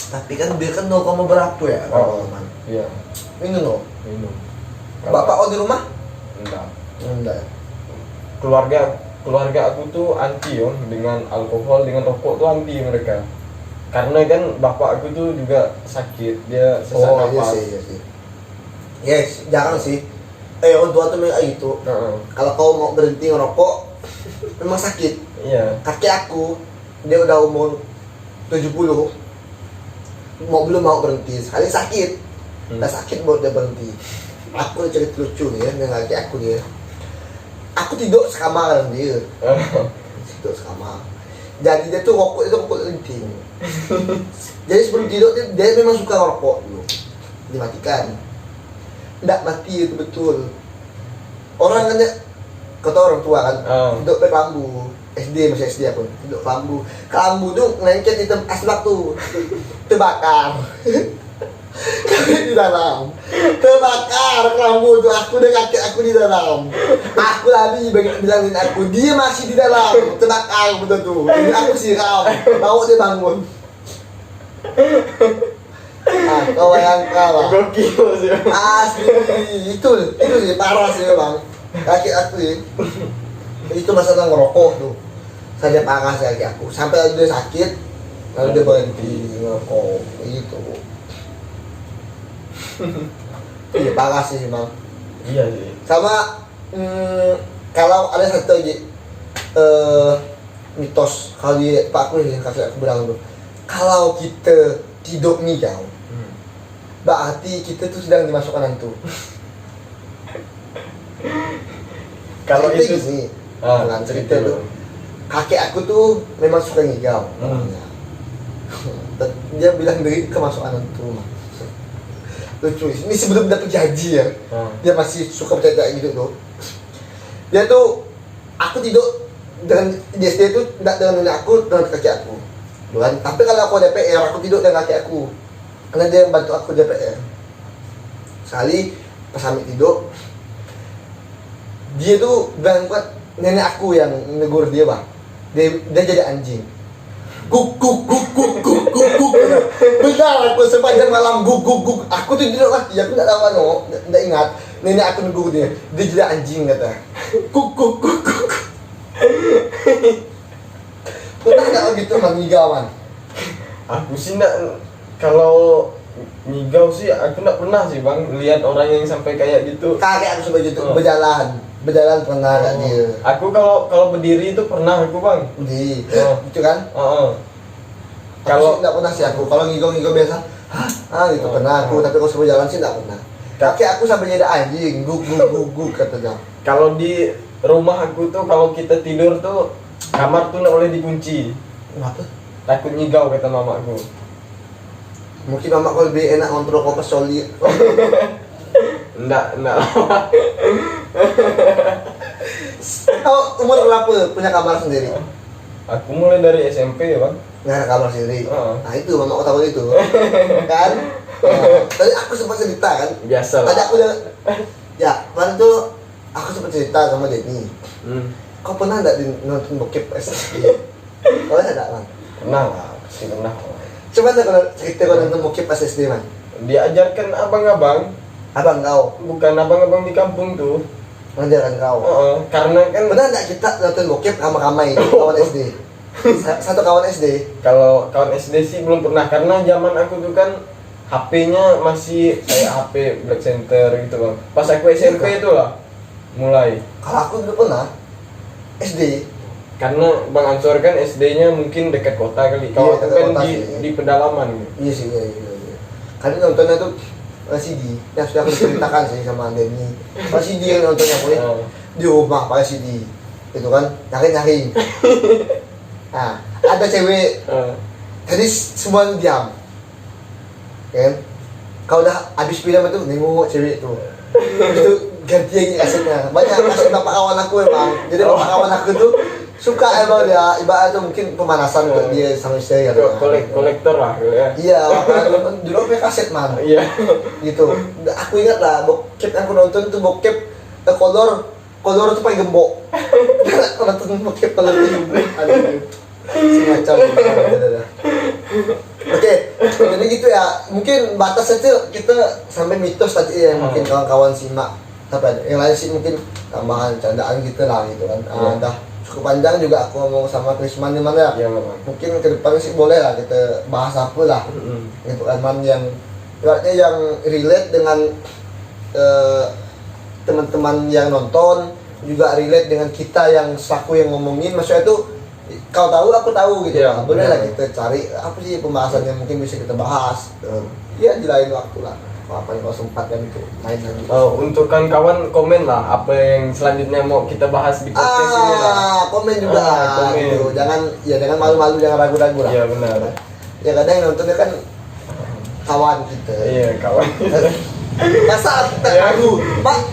Tapi kan bir kan 0, berapa ya? Oh. Man. Iya, Minum loh. minum. Bapak kau di rumah? Enggak. Enggak. Keluarga aku tuh anti dengan alkohol, dengan rokok tuh anti mereka. Karena kan bapak aku tuh juga sakit, dia sesak Oh iya napas. sih, iya sih. Yes, jarang sih. Orang tua tuh memang kayak gitu. Heeh. Kalau kau mau berhenti ngerokok, memang sakit. Iya. Kakek aku, dia udah umur 70, belum mau berhenti, sekali sakit. Udah sakit buat dia berhenti. Aku udah cerita lucu nih ya, dengan kakek aku dia. Aku tidur sekamar dengan dia, tidur sekamar. Jadi dia tuh rokok itu rokok linting. Jadi sebelum tidur dia memang suka rokok dulu, dimatikan. Nggak mati itu betul. Orang kan kata orang tua kan, duduk pakai kelambu. SD masih SD aku, duduk kelambu. Kelambu tuh ngelengket di asbak tuh, terbakar. Kami di dalam, terbakar kelambu tuh. Aku dan kakek aku di dalam. Aku lari bilangin aku, dia masih di dalam, terbakar betul tuh. Ini aku siram, bawa dia bangun. Kau bayangkan lah. Gokil sih. Asli, itu sih parah sih memang. Kakek aku sih. Itu masalah ngerokok tuh. Saya parah sih kaki aku sampai dia sakit lalu dia berhenti ngerokok gitu. Iya parah sih memang. Iya sih. Sama kalau ada satu lagi mitos kalau di Pak aku yang kakek aku bilang tuh, kalau kita tidur ngigau berarti kita tuh sedang dimasukkan hantu. Kalau Cerita itu gini, ah, cerita cerita tuh kakek aku tuh memang suka ngigau orangnya. Dan dia bilang dari kemasukan hantu mah. Lucu, ini sebelum dapat gaji ya, dia masih suka percaya kayak gitu tuh. Dia tuh, aku tidur dengan di SD itu tidak dengan nenek aku, dengan kakek aku. Kan? Tapi kalau aku DPR, aku tidur dengan kakek aku, karena dia bantu aku DPR. Sekali pas kami tidur, dia tuh bilang buat nenek aku yang negur dia bang, dia jadi anjing. Guk guk guk guk guk guk guk. Benar aku sepanjang malam guk guk guk. Aku tuh tidur lagi, aku tidak tahu no, tidak ingat. Nenek aku negur dia jadi anjing kata. Guk guk guk guk. Pernah nggak gitu mengigauan? Aku sih nggak, kalau ngigau sih aku nggak pernah sih bang lihat orang yang sampai kayak gitu. Kakek aku sebagai itu berjalan pernah nggak dia? Aku kalau berdiri itu pernah aku bang. Di, Oh. itu kan? Kalau Kalau nggak pernah sih aku, kalau ngigau biasa, gitu pernah aku, tapi kalau sampai jalan sih nggak pernah. Kakek aku sampai jadi anjing, guk guk guk guk katanya. kalau di rumah aku tuh kalau kita tidur tuh kamar tuh nggak boleh dikunci. Kenapa? Takut ngigau kata mamaku. Mungkin mama kau lebih enak ngontrol kau pesoli. Enggak. Kau umur berapa punya kamar sendiri? Aku mulai dari SMP ya bang. Nggak ada kamar sendiri. Oh. Nah itu mama kau tahu itu, kan? Tadi aku sempat cerita kan. Biasa lah. Tadi aku udah, ya kemarin tuh aku sempat cerita sama Denny. Kau pernah nggak nonton bokep SD? Kau ada nggak man? Pernah lah, pasti pernah. Coba deh kalau cerita kau nonton bokep pas SD man. Diajarkan abang-abang, Abang kau, bukan abang-abang di kampung tuh. ngajaran kau. Karena kan Pernah nggak kita nonton bokep ramai-ramai kawan SD? Satu kawan SD. kalau kawan SD sih belum pernah, karena zaman aku tuh kan HP-nya masih kayak HP Black Center gitu bang. Pas aku SMP itu lah mulai. Kalau aku dulu pernah SD. Karena Bang Ansor kan SD-nya mungkin dekat kota kali. Kalau Iya, aku dekat kan kota di, sih. di pedalaman gitu. Iya sih, iya. Karena nontonnya tuh CD yang sudah aku ceritakan sih sama Denny. CD yang nontonnya aku di rumah pakai CD. Itu kan nyaring. Nah, ada cewek. Jadi semua diam. Kan? Kalau udah habis film itu nengok cewek itu. Itu ganti lagi asetnya. Banyak aset bapak kawan aku emang. Jadi bapak kawan aku tuh suka emang dia ibarat tuh mungkin pemanasan untuk dia sama istri ya. Kolektor lah gitu ya. Iya, dulu pakai kaset man. Iya. Gitu. Aku ingat lah bokep yang aku nonton itu bokep kolor itu paling gembok. Aku nonton bokep kolor itu gembok. Semacam Oke, jadi gitu ya. Mungkin batas aja kita sampai mitos tadi ya, mungkin kawan-kawan simak. Tapi ada yang lain sih mungkin tambahan candaan kita lah gitu kan. Dah cukup panjang juga aku ngomong sama Krisman di mana ya. Iya bang. Mungkin ke depan sih boleh lah kita bahas apa lah. Gitu kan man yang ibaratnya yang relate dengan teman-teman yang nonton, juga relate dengan kita yang selaku yang ngomongin. Maksudnya itu kau tahu aku tahu gitu. Iya, Boleh lah benar. kita cari apa sih pembahasan yang mungkin bisa kita bahas. Ya di lain waktu lah. Apa yang kau sempat kan itu main lagi. Untuk kawan-kawan komen lah apa yang selanjutnya mau kita bahas di podcast ini lah. Komen juga komen. gitu. Jangan malu-malu, jangan ragu-ragu lah. Iya benar. Ya kadang yang nontonnya kan kawan kita. Iya kawan. Masa kita malu?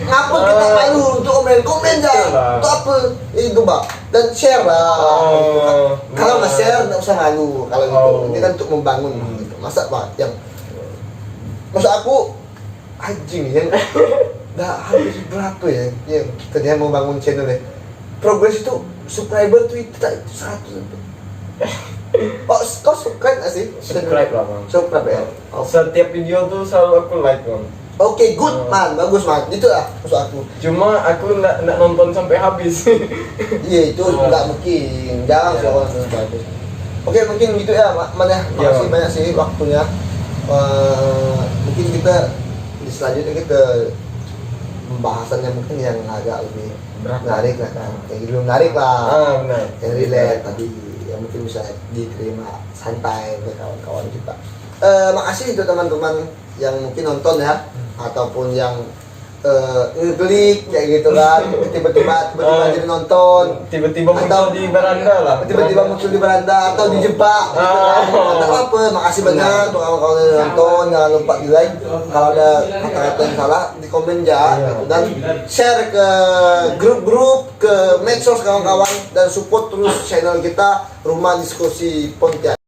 Ngapa kita malu untuk komen aja? Itu apa? Itu bang. Dan share lah. Kalau nggak share nggak usah malu. Kalau gitu, ini kan untuk membangun. Gitu. Masa pak yang masa aku anjing yang dah habis berapa ya yang kita dia mau bangun channel ya. Progres itu subscriber tuh itu 100. Oh, kau subscribe nggak sih? Subscribe lah bang. Subscribe ya. Setiap video tuh selalu aku like bang. Oke, good man, bagus man, gitu lah maksud aku. Cuma aku nggak nonton sampai habis. Iya itu nggak mungkin, jangan sih orang nonton habis. Oke mungkin gitu ya, mana makasih Iya. banyak sih waktunya. Mungkin kita di selanjutnya kita pembahasannya mungkin yang agak lebih Berat. menarik lah kan, yang lebih menarik lah, Benar. yang relate tadi, yang mungkin bisa diterima santai oleh kawan-kawan kita. Makasih untuk teman-teman yang mungkin nonton ya, ataupun yang ngeklik kayak gitu kan, tiba-tiba jadi nonton, Tiba-tiba Atau- muncul di beranda lah. tiba-tiba muncul di beranda atau dijebak gitu kan. Atau apa, makasih banyak untuk kawan-kawan yang nonton, jangan lupa di like kalau ada kata-kata yang salah di komen ya gitu. Dan share ke grup-grup, ke medsos kawan-kawan, dan support terus channel kita Rumah Diskusi Pontianak.